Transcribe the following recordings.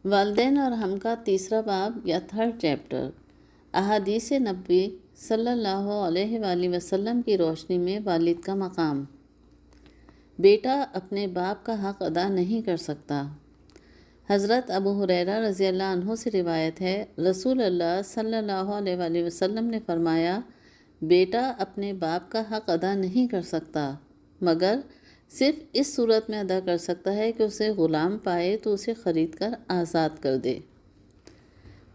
والدین اور ہم کا تیسرا باب یا تھرڈ چیپٹر، احادیث نبوی صلی اللہ علیہ وآلہ وسلم کی روشنی میں والد کا مقام۔ بیٹا اپنے باپ کا حق ادا نہیں کر سکتا۔ حضرت ابو ہریرہ رضی اللہ عنہ سے روایت ہے، رسول اللہ صلی اللہ علیہ وآلہ وسلم نے فرمایا، بیٹا اپنے باپ کا حق ادا نہیں کر سکتا مگر صرف اس صورت میں ادا کر سکتا ہے کہ اسے غلام پائے تو اسے خرید کر آزاد کر دے۔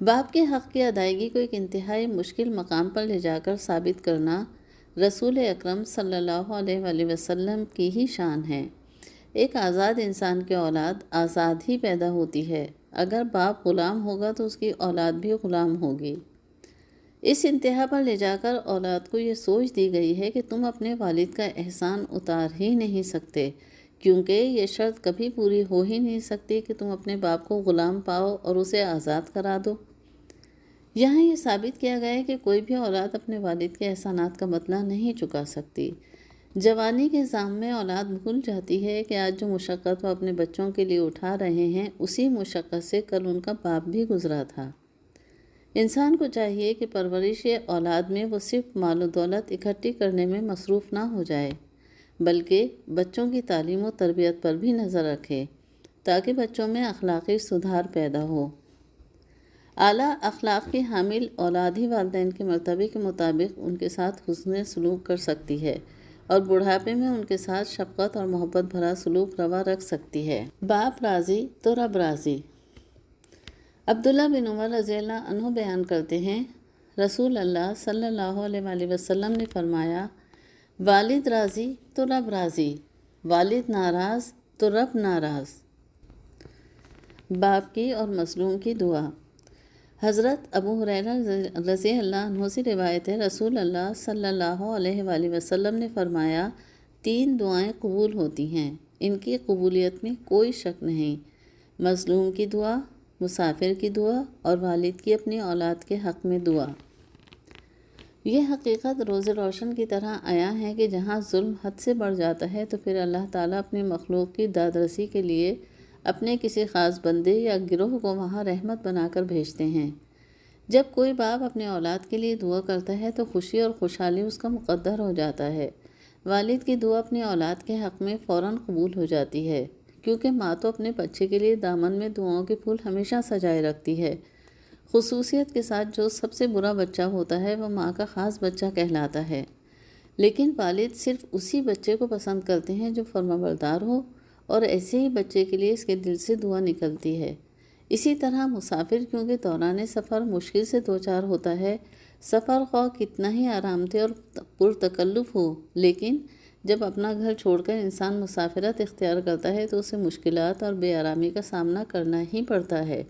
باپ کے حق کی ادائیگی کو ایک انتہائی مشکل مقام پر لے جا کر ثابت کرنا رسول اکرم صلی اللہ علیہ وآلہ وسلم کی ہی شان ہے۔ ایک آزاد انسان کی اولاد آزاد ہی پیدا ہوتی ہے، اگر باپ غلام ہوگا تو اس کی اولاد بھی غلام ہوگی۔ اس انتہا پر لے جا کر اولاد کو یہ سوچ دی گئی ہے کہ تم اپنے والد کا احسان اتار ہی نہیں سکتے، کیونکہ یہ شرط کبھی پوری ہو ہی نہیں سکتی کہ تم اپنے باپ کو غلام پاؤ اور اسے آزاد کرا دو۔ یہاں یہ ثابت کیا گیا ہے کہ کوئی بھی اولاد اپنے والد کے احسانات کا بدلہ نہیں چکا سکتی۔ جوانی کے ضام میں اولاد بھول جاتی ہے کہ آج جو مشقت وہ اپنے بچوں کے لیے اٹھا رہے ہیں، اسی مشقت سے کل ان کا باپ بھی گزرا تھا۔ انسان کو چاہیے کہ پرورش اولاد میں وہ صرف مال و دولت اکٹھی کرنے میں مصروف نہ ہو جائے، بلکہ بچوں کی تعلیم و تربیت پر بھی نظر رکھے تاکہ بچوں میں اخلاقی سدھار پیدا ہو۔ اعلیٰ اخلاق کی حامل اولاد ہی والدین کے مرتبے کے مطابق ان کے ساتھ حسن سلوک کر سکتی ہے اور بڑھاپے میں ان کے ساتھ شفقت اور محبت بھرا سلوک روا رکھ سکتی ہے۔ باپ راضی تو رب راضی۔ عبداللہ بن عمر رضی اللہ عنہ بیان کرتے ہیں، رسول اللہ صلی اللہ علیہ وآلہ وسلم نے فرمایا، والد راضی تو رب راضی، والد ناراض تو رب ناراض۔ باپ کی اور مظلوم کی دعا۔ حضرت ابو ہریرہ رضی اللہ عنہ سے روایت ہے، رسول اللہ صلی اللہ علیہ وآلہ وسلم نے فرمایا، 3 دعائیں قبول ہوتی ہیں، ان کی قبولیت میں کوئی شک نہیں، مظلوم کی دعا، مسافر کی دعا اور والد کی اپنی اولاد کے حق میں دعا۔ یہ حقیقت روز روشن کی طرح عیاں ہے کہ جہاں ظلم حد سے بڑھ جاتا ہے تو پھر اللہ تعالیٰ اپنی مخلوق کی داد رسی کے لیے اپنے کسی خاص بندے یا گروہ کو وہاں رحمت بنا کر بھیجتے ہیں۔ جب کوئی باپ اپنے اولاد کے لیے دعا کرتا ہے تو خوشی اور خوشحالی اس کا مقدر ہو جاتا ہے۔ والد کی دعا اپنی اولاد کے حق میں فوراً قبول ہو جاتی ہے، کیونکہ ماں تو اپنے بچے کے لیے دامن میں دعاؤں کے پھول ہمیشہ سجائے رکھتی ہے۔ خصوصیت کے ساتھ جو سب سے برا بچہ ہوتا ہے وہ ماں کا خاص بچہ کہلاتا ہے، لیکن والد صرف اسی بچے کو پسند کرتے ہیں جو فرمانبردار ہو، اور ایسے ہی بچے کے لیے اس کے دل سے دعا نکلتی ہے۔ اسی طرح مسافر کیونکہ دوران سفر مشکل سے دوچار ہوتا ہے، سفر خواہ کتنا ہی آرام دہ اور پرتکلف ہو، لیکن جب اپنا گھر چھوڑ کر انسان مسافرت اختیار کرتا ہے تو اسے مشکلات اور بے آرامی کا سامنا کرنا ہی پڑتا ہے،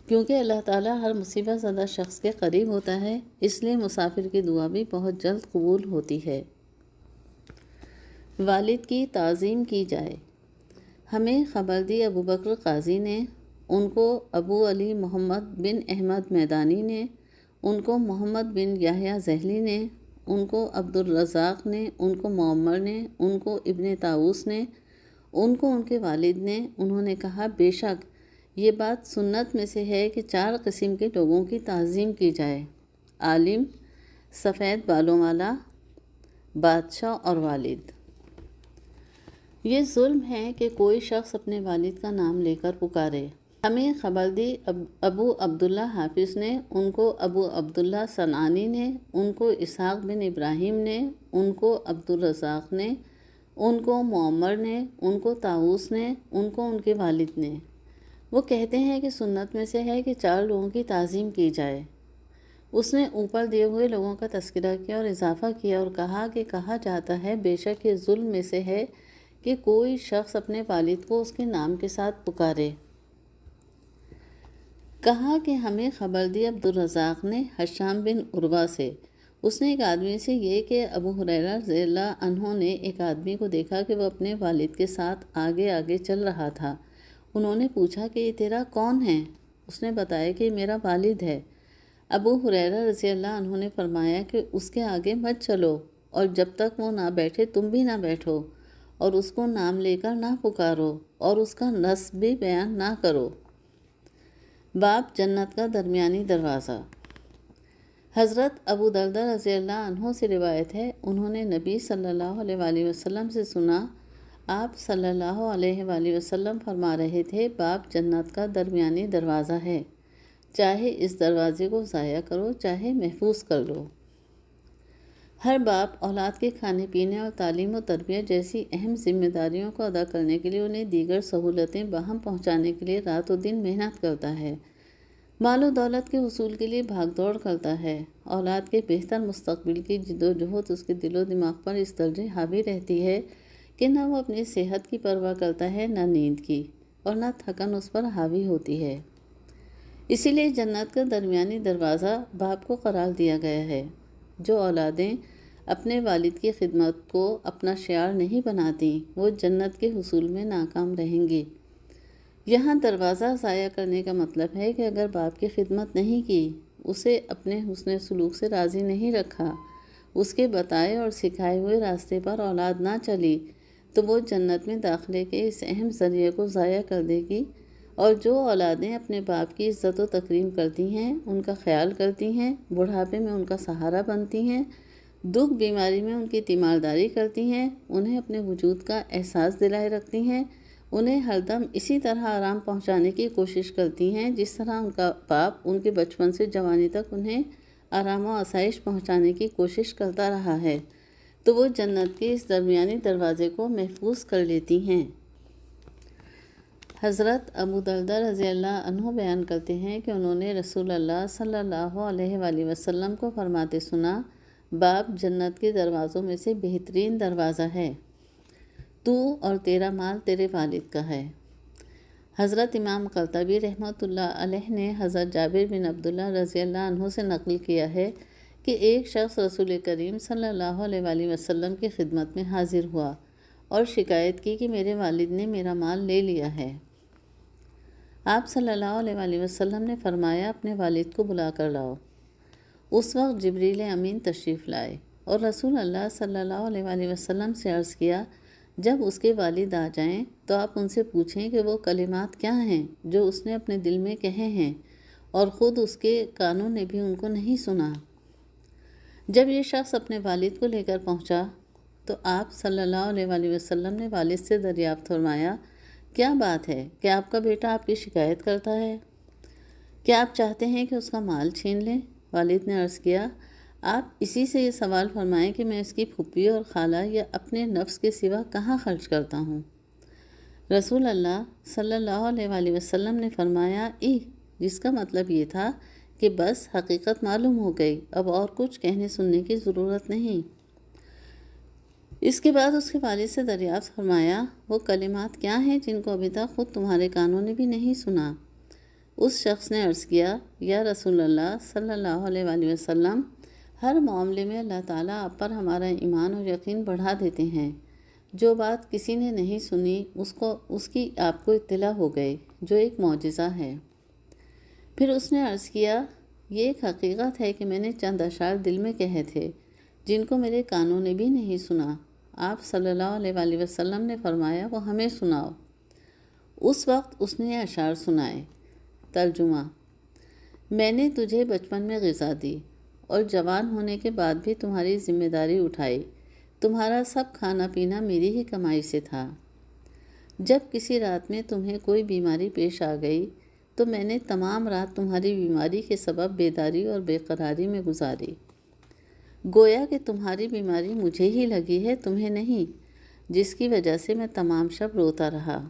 کیونکہ اللہ تعالیٰ ہر مصیبت زدہ شخص کے قریب ہوتا ہے، اس لیے مسافر کی دعا بھی بہت جلد قبول ہوتی ہے۔ والد کی تعظیم کی جائے۔ ہمیں خبر دی ابو بکر قاضی نے، ان کو ابو علی محمد بن احمد میدانی نے، ان کو محمد بن یحییٰ ذہلی نے، ان کو عبد الرزاق نے، ان کو معمر نے، ان کو ابن طاووس نے، ان کو ان کے والد نے، انہوں نے کہا، بے شک یہ بات سنت میں سے ہے کہ 4 قسم کے لوگوں کی تعظیم کی جائے: عالم، سفید بالوں والا، بادشاہ اور والد۔ یہ ظلم ہے کہ کوئی شخص اپنے والد کا نام لے کر پکارے۔ ہمیں خبر دی ابو عبداللہ حافظ نے، ان کو ابو عبداللہ صنعانی نے، ان کو اسحاق بن ابراہیم نے، ان کو عبد الرزاق نے، ان کو معمر نے، ان کو طاووس نے، ان کو ان کے والد نے۔ وہ کہتے ہیں کہ سنت میں سے ہے کہ 4 لوگوں کی تعظیم کی جائے۔ اس نے اوپر دیے ہوئے لوگوں کا تذکرہ کیا اور اضافہ کیا اور کہا کہ کہا جاتا ہے، بے شک یہ ظلم میں سے ہے کہ کوئی شخص اپنے والد کو اس کے نام کے ساتھ پکارے۔ کہا کہ ہمیں خبر دی عبد الرزاق نے ہشام بن عروہ سے، اس نے ایک آدمی سے یہ کہ ابو ہریرہ رضی اللہ عنہ نے ایک آدمی کو دیکھا کہ وہ اپنے والد کے ساتھ آگے آگے چل رہا تھا۔ انہوں نے پوچھا کہ یہ تیرا کون ہے؟ اس نے بتایا کہ یہ میرا والد ہے۔ ابو ہریرہ رضی اللہ عنہ نے فرمایا کہ اس کے آگے مت چلو، اور جب تک وہ نہ بیٹھے تم بھی نہ بیٹھو، اور اس کو نام لے کر نہ پکارو، اور اس کا نسب بھی بیان نہ کرو۔ باب جنت کا درمیانی دروازہ۔ حضرت ابو درداء رضی اللہ عنہ سے روایت ہے، انہوں نے نبی صلی اللہ علیہ وآلہ وسلم سے سنا، آپ صلی اللہ علیہ وآلہ وسلم فرما رہے تھے، باب جنت کا درمیانی دروازہ ہے، چاہے اس دروازے کو ضائع کرو چاہے محفوظ کر لو۔ ہر باپ اولاد کے کھانے پینے اور تعلیم و تربیت جیسی اہم ذمہ داریوں کو ادا کرنے کے لیے انہیں دیگر سہولتیں باہم پہنچانے کے لیے رات و دن محنت کرتا ہے، مال و دولت کے حصول کے لیے بھاگ دوڑ کرتا ہے۔ اولاد کے بہتر مستقبل کی جد و جہد اس کے دل و دماغ پر اس درجے حاوی رہتی ہے کہ نہ وہ اپنی صحت کی پرواہ کرتا ہے نہ نیند کی، اور نہ تھکن اس پر حاوی ہوتی ہے۔ اسی لیے جنت کا درمیانی دروازہ باپ کو قرار دیا گیا ہے۔ جو اولادیں اپنے والد کی خدمت کو اپنا شعار نہیں بناتی وہ جنت کے حصول میں ناکام رہیں گی۔ یہاں دروازہ ضائع کرنے کا مطلب ہے کہ اگر باپ کی خدمت نہیں کی، اسے اپنے حسن سلوک سے راضی نہیں رکھا، اس کے بتائے اور سکھائے ہوئے راستے پر اولاد نہ چلی، تو وہ جنت میں داخلے کے اس اہم ذریعے کو ضائع کر دے گی۔ اور جو اولادیں اپنے باپ کی عزت و تکریم کرتی ہیں، ان کا خیال کرتی ہیں، بڑھاپے میں ان کا سہارا بنتی ہیں، دکھ بیماری میں ان کی تیمارداری کرتی ہیں، انہیں اپنے وجود کا احساس دلائے رکھتی ہیں، انہیں ہر دم اسی طرح آرام پہنچانے کی کوشش کرتی ہیں جس طرح ان کا باپ ان کے بچپن سے جوانی تک انہیں آرام و آسائش پہنچانے کی کوشش کرتا رہا ہے، تو وہ جنت کے اس درمیانی دروازے کو محفوظ کر لیتی ہیں۔ حضرت ابو درداء رضی اللہ عنہ بیان کرتے ہیں کہ انہوں نے رسول اللہ صلی اللہ علیہ وآلہ وسلم کو فرماتے سنا، باب جنت کے دروازوں میں سے بہترین دروازہ ہے، تو اور تیرا مال تیرے والد کا ہے۔ حضرت امام قرطبی رحمۃ اللہ علیہ نے حضرت جابر بن عبداللہ رضی اللہ عنہ سے نقل کیا ہے کہ ایک شخص رسول کریم صلی اللہ علیہ وآلہ وسلم کی خدمت میں حاضر ہوا اور شکایت کی کہ میرے والد نے میرا مال لے لیا ہے۔ آپ صلی اللہ علیہ وآلہ وسلم نے فرمایا، اپنے والد کو بلا کر لاؤ۔ اس وقت جبریل امین تشریف لائے اور رسول اللہ صلی اللہ علیہ وآلہ وسلم سے عرض کیا، جب اس کے والد آ جائیں تو آپ ان سے پوچھیں کہ وہ کلمات کیا ہیں جو اس نے اپنے دل میں کہے ہیں اور خود اس کے کانوں نے بھی ان کو نہیں سنا۔ جب یہ شخص اپنے والد کو لے کر پہنچا تو آپ صلی اللہ علیہ وآلہ وسلم نے والد سے دریافت فرمایا، کیا بات ہے کہ آپ کا بیٹا آپ کی شکایت کرتا ہے؟ کیا آپ چاہتے ہیں کہ اس کا مال چھین لیں؟ والد نے عرض کیا، آپ اسی سے یہ سوال فرمائیں کہ میں اس کی پھپھی اور خالہ یا اپنے نفس کے سوا کہاں خرچ کرتا ہوں۔ رسول اللہ صلی اللہ علیہ وآلہ وسلم نے فرمایا، جس کا مطلب یہ تھا کہ بس حقیقت معلوم ہو گئی، اب اور کچھ کہنے سننے کی ضرورت نہیں۔ اس کے بعد اس کے والد سے دریافت فرمایا، وہ کلمات کیا ہیں جن کو ابھی تک خود تمہارے کانوں نے بھی نہیں سنا؟ اس شخص نے عرض کیا، یا رسول اللہ صلی اللہ علیہ وآلہ وسلم، ہر معاملے میں اللہ تعالیٰ آپ پر ہمارا ایمان اور یقین بڑھا دیتے ہیں۔ جو بات کسی نے نہیں سنی اس کی آپ کو اطلاع ہو گئی، جو ایک معجزہ ہے۔ پھر اس نے عرض کیا، یہ ایک حقیقت ہے کہ میں نے چند اشعار دل میں کہے تھے جن کو میرے کانوں نے بھی نہیں سنا۔ آپ صلی اللہ علیہ وآلہ وسلم نے فرمایا، وہ ہمیں سناؤ۔ اس وقت اس نے یہ اشعار سنائے۔ ترجمہ: میں نے تجھے بچپن میں غذا دی اور جوان ہونے کے بعد بھی تمہاری ذمہ داری اٹھائی، تمہارا سب کھانا پینا میری ہی کمائی سے تھا۔ جب کسی رات میں تمہیں کوئی بیماری پیش آ گئی تو میں نے تمام رات تمہاری بیماری کے سبب بیداری اور بے قراری میں گزاری، گویا کہ تمہاری بیماری مجھے ہی لگی ہے، تمہیں نہیں، جس کی وجہ سے میں تمام شب روتا رہا۔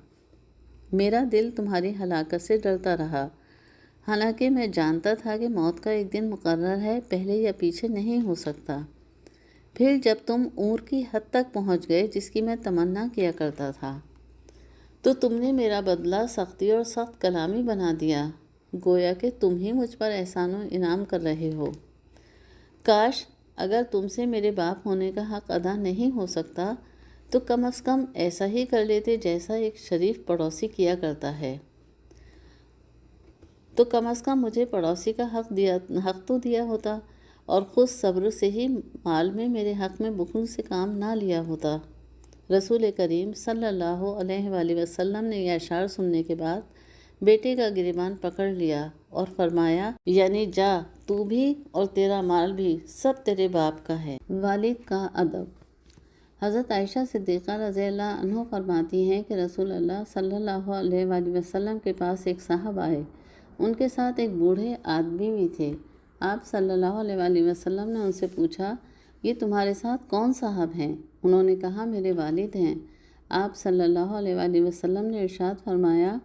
میرا دل تمہاری ہلاکت سے ڈرتا رہا، حالانکہ میں جانتا تھا کہ موت کا ایک دن مقرر ہے، پہلے یا پیچھے نہیں ہو سکتا۔ پھر جب تم عمر کی حد تک پہنچ گئے جس کی میں تمنا کیا کرتا تھا، تو تم نے میرا بدلہ سختی اور سخت کلامی بنا دیا، گویا کہ تم ہی مجھ پر احسان و انعام کر رہے ہو۔ کاش اگر تم سے میرے باپ ہونے کا حق ادا نہیں ہو سکتا تو کم از کم ایسا ہی کر لیتے جیسا ایک شریف پڑوسی کیا کرتا ہے، تو کم از کم مجھے پڑوسی کا حق تو دیا ہوتا اور خود صبر سے ہی مال میں میرے حق میں بخل سے کام نہ لیا ہوتا۔ رسول کریم صلی اللہ علیہ وآلہ وسلم نے یہ اشعار سننے کے بعد بیٹے کا گریبان پکڑ لیا اور فرمایا یعنی جا تو بھی اور تیرا مال بھی سب تیرے باپ کا ہے۔ والد کا ادب۔ حضرت عائشہ صدیقہ رضی اللہ عنہ فرماتی ہیں کہ رسول اللہ صلی اللہ علیہ وآلہ وسلم کے پاس ایک صاحب آئے، ان کے ساتھ ایک بوڑھے آدمی بھی تھے۔ آپ صلی اللہ علیہ وآلہ وسلم نے ان سے پوچھا یہ تمہارے ساتھ کون صاحب ہیں؟ انہوں نے کہا میرے والد ہیں۔ آپ صلی اللہ علیہ وآلہ وسلم نے ارشاد فرمایا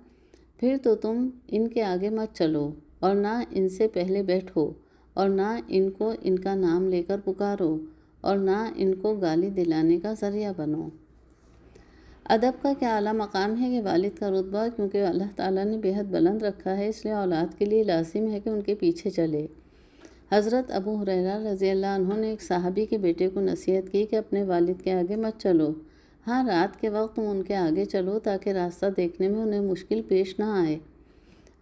پھر تو تم ان کے آگے مت چلو اور نہ ان سے پہلے بیٹھو اور نہ ان کو ان کا نام لے کر پکارو اور نہ ان کو گالی دلانے کا ذریعہ بنو۔ ادب کا کیا اعلیٰ مقام ہے کہ والد کا رتبہ کیونکہ اللہ تعالیٰ نے بے حد بلند رکھا ہے، اس لیے اولاد کے لیے لازم ہے کہ ان کے پیچھے چلے۔ حضرت ابو ہریرہ رضی اللہ عنہ نے ایک صحابی کے بیٹے کو نصیحت کی کہ اپنے والد کے آگے مت چلو، ہاں رات کے وقت تم ان کے آگے چلو تاکہ راستہ دیکھنے میں انہیں مشکل پیش نہ آئے۔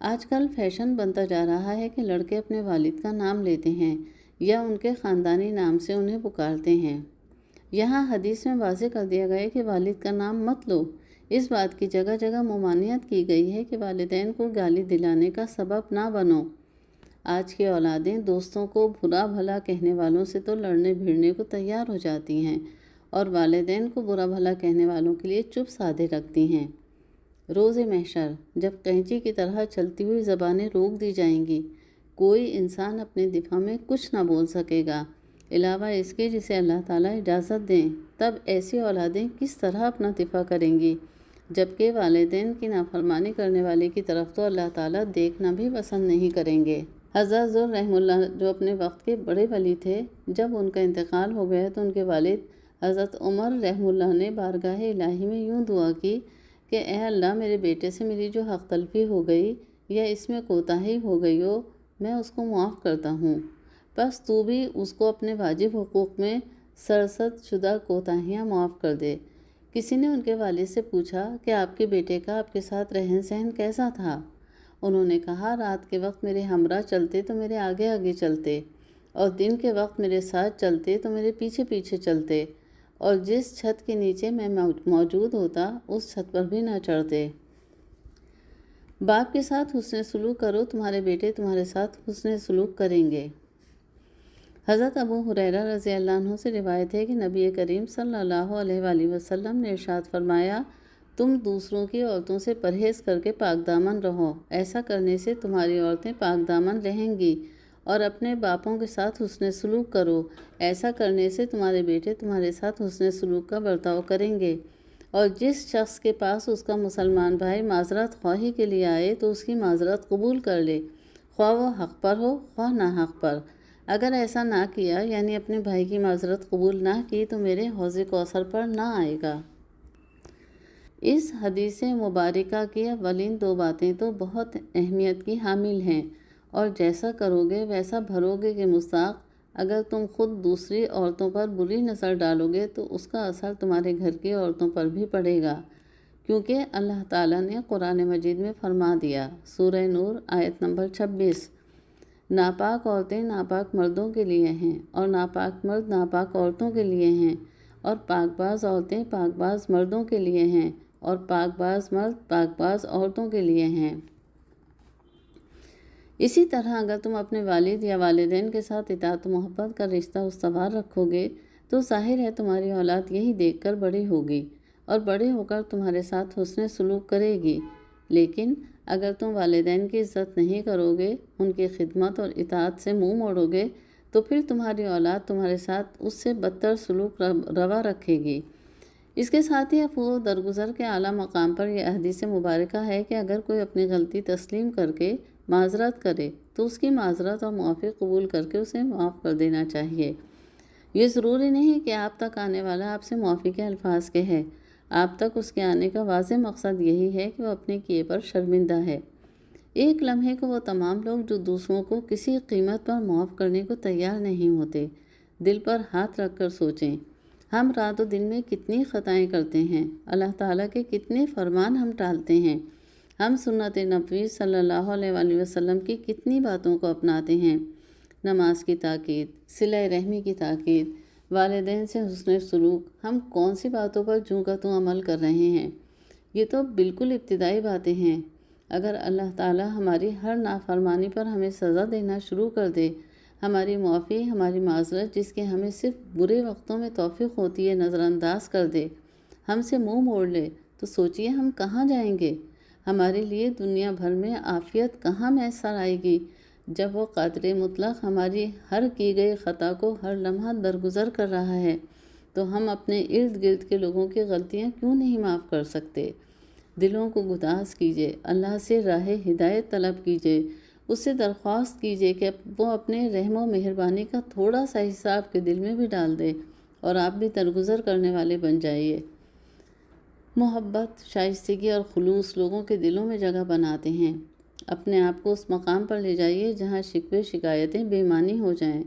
آج کل فیشن بنتا جا رہا ہے کہ لڑکے اپنے والد کا نام لیتے ہیں یا ان کے خاندانی نام سے انہیں پکارتے ہیں۔ یہاں حدیث میں واضح کر دیا گیا ہے کہ والد کا نام مت لو۔ اس بات کی جگہ جگہ ممانعت کی گئی ہے کہ والدین کو گالی دلانے کا سبب نہ بنو۔ آج کی اولادیں دوستوں کو برا بھلا کہنے والوں سے تو لڑنے بھیڑنے کو تیار ہو جاتی ہیں اور والدین کو برا بھلا کہنے والوں کے لیے چپ سادھے رکھتی ہیں۔ روز محشر جب قینچی کی طرح چلتی ہوئی زبانیں روک دی جائیں گی، کوئی انسان اپنے دفاع میں کچھ نہ بول سکے گا علاوہ اس کے جسے اللہ تعالیٰ اجازت دیں، تب ایسی اولادیں کس طرح اپنا دفاع کریں گی، جبکہ والدین کی نافرمانی کرنے والے کی طرف تو اللہ تعالیٰ دیکھنا بھی پسند نہیں کریں گے۔ حضرت ذو رحم اللہ جو اپنے وقت کے بڑے ولی تھے، جب ان کا انتقال ہو گیا تو ان کے والد حضرت عمر رحم اللہ نے بارگاہ الہی میں یوں دعا کی کہ اے اللہ میرے بیٹے سے میری جو حق تلفی ہو گئی یا اس میں کوتاہی ہو گئی ہو میں اس کو معاف کرتا ہوں، بس تو بھی اس کو اپنے واجب حقوق میں سرزد شدہ کوتاہیاں معاف کر دے۔ کسی نے ان کے والد سے پوچھا کہ آپ کے بیٹے کا آپ کے ساتھ رہن سہن کیسا تھا؟ انہوں نے کہا رات کے وقت میرے ہمراہ چلتے تو میرے آگے آگے چلتے اور دن کے وقت میرے ساتھ چلتے تو میرے پیچھے پیچھے چلتے اور جس چھت کے نیچے میں موجود ہوتا اس چھت پر بھی نہ چڑھتے۔ باپ کے ساتھ حسن سلوک کرو، تمہارے بیٹے تمہارے ساتھ حسن سلوک کریں گے۔ حضرت ابو ہریرہ رضی اللہ عنہ سے روایت ہے کہ نبی کریم صلی اللہ علیہ وآلہ وسلم نے ارشاد فرمایا تم دوسروں کی عورتوں سے پرہیز کر کے پاک دامن رہو، ایسا کرنے سے تمہاری عورتیں پاک دامن رہیں گی، اور اپنے باپوں کے ساتھ حسن سلوک کرو، ایسا کرنے سے تمہارے بیٹے تمہارے ساتھ حسن سلوک کا برتاؤ کریں گے، اور جس شخص کے پاس اس کا مسلمان بھائی معذرت خواہی کے لیے آئے تو اس کی معذرت قبول کر لے، خواہ وہ حق پر ہو خواہ نہ حق پر۔ اگر ایسا نہ کیا یعنی اپنے بھائی کی معذرت قبول نہ کی تو میرے حوض کوثر پر نہ آئے گا۔ اس حدیث مبارکہ کی اولین دو باتیں تو بہت اہمیت کی حامل ہیں، اور جیسا کرو گے ویسا بھرو گے کہ مستاق اگر تم خود دوسری عورتوں پر بری نظر ڈالو گے تو اس کا اثر تمہارے گھر کی عورتوں پر بھی پڑے گا، کیونکہ اللہ تعالیٰ نے قرآن مجید میں فرما دیا، سورہ نور آیت نمبر 26، ناپاک عورتیں ناپاک مردوں کے لیے ہیں اور ناپاک مرد ناپاک عورتوں کے لیے ہیں، اور پاک باز عورتیں پاک باز مردوں کے لیے ہیں اور پاک باز مرد پاک باز عورتوں کے لیے ہیں۔ اسی طرح اگر تم اپنے والد یا والدین کے ساتھ اطاعت و محبت کا رشتہ استوار رکھو گے تو ظاہر ہے تمہاری اولاد یہی دیکھ کر بڑی ہوگی اور بڑے ہو کر تمہارے ساتھ حسن سلوک کرے گی، لیکن اگر تم والدین کی عزت نہیں کرو گے، ان کی خدمت اور اطاعت سے منہ موڑو گے تو پھر تمہاری اولاد تمہارے ساتھ اس سے بدتر سلوک روا رکھے گی۔ اس کے ساتھ ہی عفو درگزر کے اعلیٰ مقام پر یہ حدیث مبارکہ ہے کہ اگر کوئی اپنی غلطی تسلیم کر کے معذرت کرے تو اس کی معذرت اور معافی قبول کر کے اسے معاف کر دینا چاہیے۔ یہ ضروری نہیں کہ آپ تک آنے والا آپ سے معافی کے الفاظ کہے، آپ تک اس کے آنے کا واضح مقصد یہی ہے کہ وہ اپنے کیے پر شرمندہ ہے۔ ایک لمحے کو وہ تمام لوگ جو دوسروں کو کسی قیمت پر معاف کرنے کو تیار نہیں ہوتے، دل پر ہاتھ رکھ کر سوچیں، ہم رات و دن میں کتنی خطائیں کرتے ہیں، اللہ تعالیٰ کے کتنے فرمان ہم ٹالتے ہیں، ہم سنت نبوی صلی اللہ علیہ وآلہ وسلم کی کتنی باتوں کو اپناتے ہیں، نماز کی تاکید، صلہ رحمی کی تاکید، والدین سے حسن سلوک، ہم کون سی باتوں پر جوں کا توں عمل کر رہے ہیں۔ یہ تو بالکل ابتدائی باتیں ہیں، اگر اللہ تعالیٰ ہماری ہر نافرمانی پر ہمیں سزا دینا شروع کر دے، ہماری معافی، ہماری معذرت جس کے ہمیں صرف برے وقتوں میں توفیق ہوتی ہے نظر انداز کر دے، ہم سے منہ موڑ لے، تو سوچئے ہم کہاں جائیں گے؟ ہمارے لیے دنیا بھر میں عافیت کہاں میسر آئے گی جب وہ قادر مطلق ہماری ہر کی گئی خطا کو ہر لمحہ درگزر کر رہا ہے؟ تو ہم اپنے ارد گرد کے لوگوں کی غلطیاں کیوں نہیں معاف کر سکتے؟ دلوں کو گداز کیجیے، اللہ سے راہ ہدایت طلب کیجیے، اس سے درخواست کیجیے کہ وہ اپنے رحم و مہربانی کا تھوڑا سا حصہ آپ کے دل میں بھی ڈال دے اور آپ بھی درگزر کرنے والے بن جائیے۔ محبت، شائستگی اور خلوص لوگوں کے دلوں میں جگہ بناتے ہیں۔ اپنے آپ کو اس مقام پر لے جائیے جہاں شکوے شکایتیں بے معنی ہو جائیں،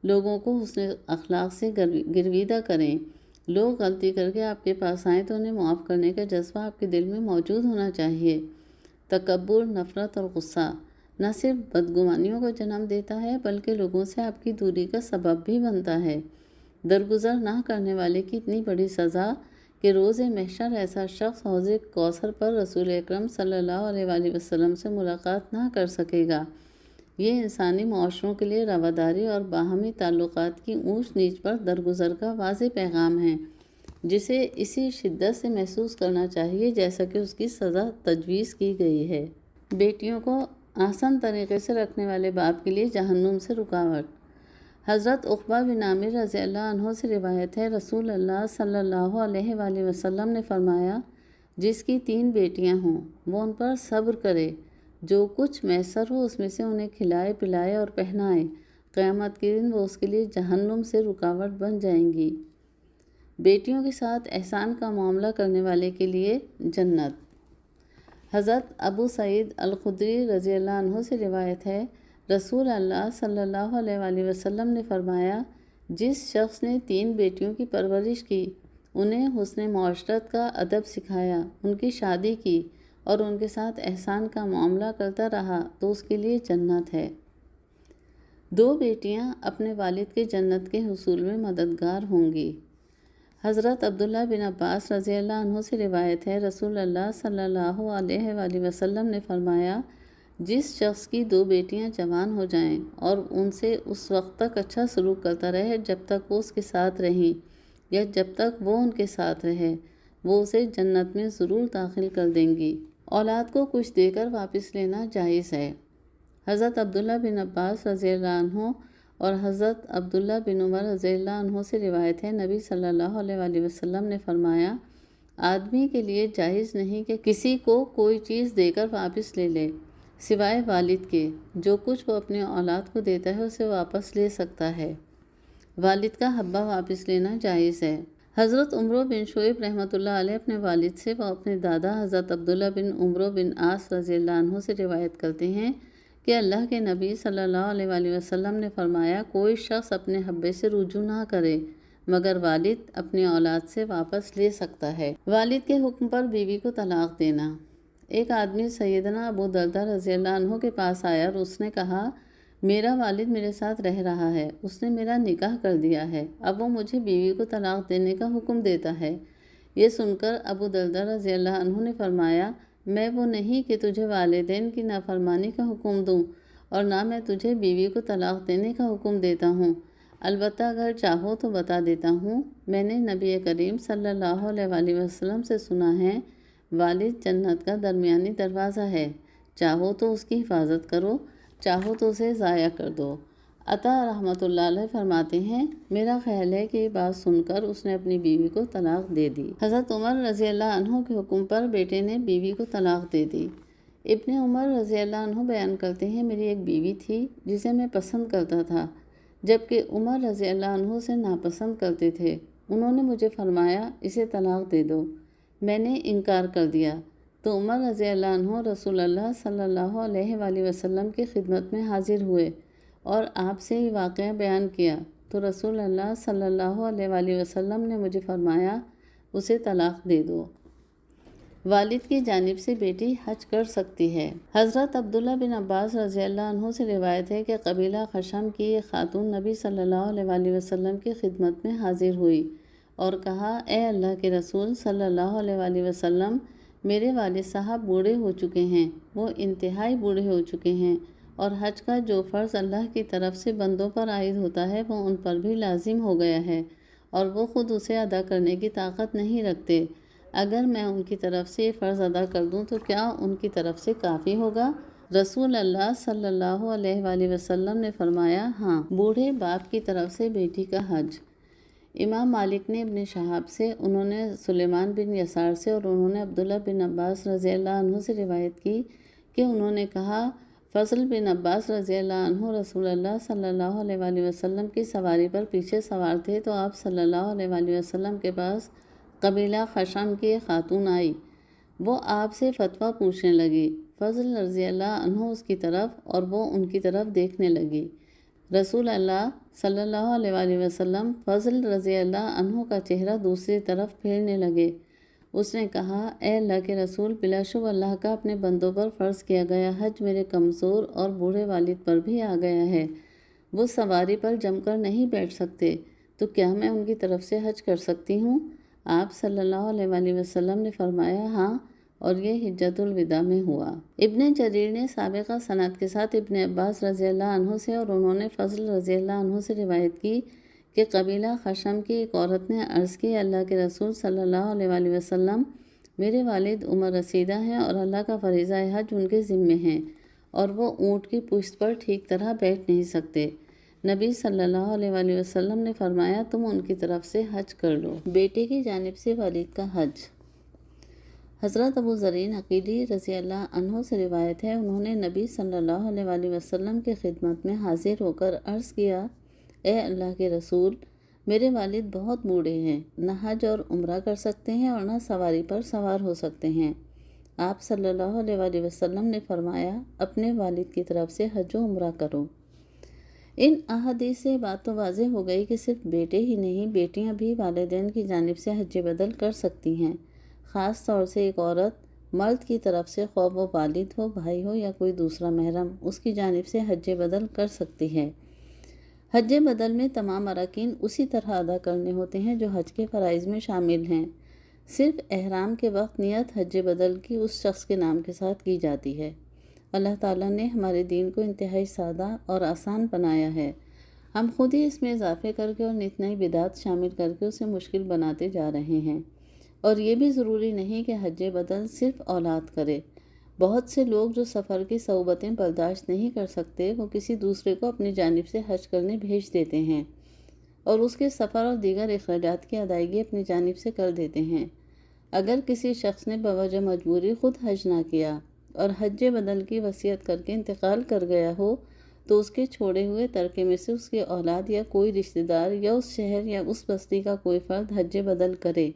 لوگوں کو حسن اخلاق سے گرویدہ کریں۔ لوگ غلطی کر کے آپ کے پاس آئیں تو انہیں معاف کرنے کا جذبہ آپ کے دل میں موجود ہونا چاہیے۔ تکبر، نفرت اور غصہ نہ صرف بدگمانیوں کو جنم دیتا ہے بلکہ لوگوں سے آپ کی دوری کا سبب بھی بنتا ہے۔ درگزر نہ کرنے والے کی اتنی بڑی سزا کہ روز محشر ایسا شخص حوض کوثر پر رسول اکرم صلی اللہ علیہ وآلہ وسلم سے ملاقات نہ کر سکے گا۔ یہ انسانی معاشروں کے لیے رواداری اور باہمی تعلقات کی اونچ نیچ پر درگزر کا واضح پیغام ہے، جسے اسی شدت سے محسوس کرنا چاہیے جیسا کہ اس کی سزا تجویز کی گئی ہے۔ بیٹیوں کو آسان طریقے سے رکھنے والے باپ کے لیے جہنم سے رکاوٹ۔ حضرت عقبہ بن عامر رضی اللہ عنہ سے روایت ہے، رسول اللہ صلی اللہ علیہ وآلہ وسلم نے فرمایا، جس کی 3 بیٹیاں ہوں وہ ان پر صبر کرے، جو کچھ میسر ہو اس میں سے انہیں کھلائے پلائے اور پہنائے، قیامت کے دن وہ اس کے لیے جہنم سے رکاوٹ بن جائیں گی۔ بیٹیوں کے ساتھ احسان کا معاملہ کرنے والے کے لیے جنت۔ حضرت ابو سعید الخدری رضی اللہ عنہ سے روایت ہے، رسول اللہ صلی اللہ علیہ وآلہ وسلم نے فرمایا، جس شخص نے 3 بیٹیوں کی پرورش کی، انہیں حسن معاشرت کا ادب سکھایا، ان کی شادی کی اور ان کے ساتھ احسان کا معاملہ کرتا رہا تو اس کے لیے جنت ہے۔ 2 بیٹیاں اپنے والد کے جنت کے حصول میں مددگار ہوں گی۔ حضرت عبداللہ بن عباس رضی اللہ عنہ سے روایت ہے، رسول اللہ صلی اللہ علیہ وآلہ وسلم نے فرمایا، جس شخص کی 2 بیٹیاں جوان ہو جائیں اور ان سے اس وقت تک اچھا سلوک کرتا رہے جب تک وہ اس کے ساتھ رہیں یا جب تک وہ ان کے ساتھ رہے، وہ اسے جنت میں ضرور داخل کر دیں گی۔ اولاد کو کچھ دے کر واپس لینا جائز ہے۔ حضرت عبداللہ بن عباس رضی اللہ عنہ اور حضرت عبداللہ بن عمر رضی اللہ عنہ سے روایت ہے، نبی صلی اللہ علیہ وآلہ وسلم نے فرمایا، آدمی کے لیے جائز نہیں کہ کسی کو کوئی چیز دے کر واپس لے لے، سوائے والد کے۔ جو کچھ وہ اپنے اولاد کو دیتا ہے اسے واپس لے سکتا ہے۔ والد کا حبہ واپس لینا جائز ہے۔ حضرت عمرو بن شعیب رحمۃ اللہ علیہ اپنے والد سے و اپنے دادا حضرت عبداللہ بن عمرو بن عاص رضی اللہ عنہ سے روایت کرتے ہیں کہ اللہ کے نبی صلی اللہ علیہ وآلہ وسلم نے فرمایا، کوئی شخص اپنے حبے سے رجوع نہ کرے مگر والد اپنی اولاد سے واپس لے سکتا ہے۔ والد کے حکم پر بیوی کو طلاق دینا۔ ایک آدمی سیدنا ابو درداء رضی اللہ عنہ کے پاس آیا اور اس نے کہا، میرا والد میرے ساتھ رہ رہا ہے، اس نے میرا نکاح کر دیا ہے، اب وہ مجھے بیوی کو طلاق دینے کا حکم دیتا ہے۔ یہ سن کر ابو درداء رضی اللہ عنہ نے فرمایا، میں وہ نہیں کہ تجھے والدین کی نافرمانی کا حکم دوں اور نہ میں تجھے بیوی کو طلاق دینے کا حکم دیتا ہوں، البتہ اگر چاہو تو بتا دیتا ہوں، میں نے نبی کریم صلی اللہ علیہ وآلہ وسلم سے سنا ہے، والد جنت کا درمیانی دروازہ ہے، چاہو تو اس کی حفاظت کرو، چاہو تو اسے ضائع کر دو۔ عطا رحمۃ اللہ علیہ فرماتے ہیں، میرا خیال ہے کہ یہ بات سن کر اس نے اپنی بیوی کو طلاق دے دی۔ حضرت عمر رضی اللہ عنہ کے حکم پر بیٹے نے بیوی کو طلاق دے دی۔ ابن عمر رضی اللہ عنہ بیان کرتے ہیں، میری ایک بیوی تھی جسے میں پسند کرتا تھا، جبکہ عمر رضی اللہ عنہ سے ناپسند کرتے تھے۔ انہوں نے مجھے فرمایا، اسے طلاق دے دو۔ میں نے انکار کر دیا تو عمر رضی اللہ عنہ رسول اللہ صلی اللہ علیہ وآلہ وسلم کی خدمت میں حاضر ہوئے اور آپ سے یہ واقعہ بیان کیا تو رسول اللہ صلی اللہ علیہ وآلہ وسلم نے مجھے فرمایا، اسے طلاق دے دو۔ والد کی جانب سے بیٹی حج کر سکتی ہے۔ حضرت عبداللہ بن عباس رضی اللہ عنہ سے روایت ہے کہ قبیلہ خشم کی ایک خاتون نبی صلی اللہ علیہ وآلہ وسلم کی خدمت میں حاضر ہوئی اور کہا، اے اللہ کے رسول صلی اللہ علیہ وآلہ وسلم، میرے والد صاحب بوڑھے ہو چکے ہیں، وہ انتہائی بوڑھے ہو چکے ہیں، اور حج کا جو فرض اللہ کی طرف سے بندوں پر عائد ہوتا ہے وہ ان پر بھی لازم ہو گیا ہے، اور وہ خود اسے ادا کرنے کی طاقت نہیں رکھتے۔ اگر میں ان کی طرف سے یہ فرض ادا کر دوں تو کیا ان کی طرف سے کافی ہوگا؟ رسول اللہ صلی اللہ علیہ وآلہ وسلم نے فرمایا، ہاں، بوڑھے باپ کی طرف سے بیٹی کا حج۔ امام مالک نے ابن شہاب سے، انہوں نے سلیمان بن یسار سے، اور انہوں نے عبداللہ بن عباس رضی اللہ عنہ سے روایت کی کہ انہوں نے کہا، فضل بن عباس رضی اللہ عنہ رسول اللہ صلی اللہ علیہ وآلہ وسلم کی سواری پر پیچھے سوار تھے تو آپ صلی اللہ علیہ وآلہ وسلم کے پاس قبیلہ خشم کی ایک خاتون آئی۔ وہ آپ سے فتویٰ پوچھنے لگی۔ فضل رضی اللہ عنہ اس کی طرف اور وہ ان کی طرف دیکھنے لگی۔ رسول اللہ صلی اللہ علیہ وآلہ وسلم فضل رضی اللہ عنہ کا چہرہ دوسری طرف پھیرنے لگے۔ اس نے کہا، اے اللہ کے رسول، بلا شبہ اللہ کا اپنے بندوں پر فرض کیا گیا حج میرے کمزور اور بوڑھے والد پر بھی آ گیا ہے۔ وہ سواری پر جم کر نہیں بیٹھ سکتے، تو کیا میں ان کی طرف سے حج کر سکتی ہوں؟ آپ صلی اللہ علیہ وآلہ وسلم نے فرمایا، ہاں، اور یہ حجۃ الوداع میں ہوا۔ ابن جریر نے سابقہ سند کے ساتھ ابن عباس رضی اللہ عنہ سے اور انہوں نے فضل رضی اللہ عنہ سے روایت کی کہ قبیلہ خشم کی ایک عورت نے عرض کی، اللہ کے رسول صلی اللہ علیہ وآلہ وسلم، میرے والد عمر رسیدہ ہیں اور اللہ کا فریضہ حج ان کے ذمے ہیں، اور وہ اونٹ کی پشت پر ٹھیک طرح بیٹھ نہیں سکتے۔ نبی صلی اللہ علیہ وآلہ وسلم نے فرمایا، تم ان کی طرف سے حج کر لو۔ بیٹے کی جانب سے والد کا حج۔ حضرت ابو ذر عقیلی رضی اللہ عنہ سے روایت ہے، انہوں نے نبی صلی اللہ علیہ وآلہ وسلم کی خدمت میں حاضر ہو کر عرض کیا، اے اللہ کے رسول، میرے والد بہت بوڑھے ہیں، نہ حج اور عمرہ کر سکتے ہیں اور نہ سواری پر سوار ہو سکتے ہیں۔ آپ صلی اللہ علیہ وآلہ وسلم نے فرمایا، اپنے والد کی طرف سے حج و عمرہ کرو۔ ان احادیث سے بات تو واضح ہو گئی کہ صرف بیٹے ہی نہیں، بیٹیاں بھی والدین کی جانب سے حج بدل کر سکتی ہیں۔ خاص طور سے ایک عورت مرد کی طرف سے، خواہ وہ والد ہو، بھائی ہو یا کوئی دوسرا محرم، اس کی جانب سے حج بدل کر سکتی ہے۔ حج بدل میں تمام اراکین اسی طرح ادا کرنے ہوتے ہیں جو حج کے فرائض میں شامل ہیں۔ صرف احرام کے وقت نیت حج بدل کی اس شخص کے نام کے ساتھ کی جاتی ہے۔ اللہ تعالیٰ نے ہمارے دین کو انتہائی سادہ اور آسان بنایا ہے، ہم خود ہی اس میں اضافے کر کے اور نت نئی بدعات شامل کر کے اسے مشکل بناتے جا رہے ہیں۔ اور یہ بھی ضروری نہیں کہ حج بدل صرف اولاد کرے۔ بہت سے لوگ جو سفر کی صعوبتیں برداشت نہیں کر سکتے، وہ کسی دوسرے کو اپنی جانب سے حج کرنے بھیج دیتے ہیں اور اس کے سفر اور دیگر اخراجات کی ادائیگی اپنی جانب سے کر دیتے ہیں۔ اگر کسی شخص نے بوجہ مجبوری خود حج نہ کیا اور حج بدل کی وصیت کر کے انتقال کر گیا ہو، تو اس کے چھوڑے ہوئے ترکے میں سے اس کی اولاد یا کوئی رشتہ دار یا اس شہر یا اس بستی کا کوئی فرد حج بدل کرے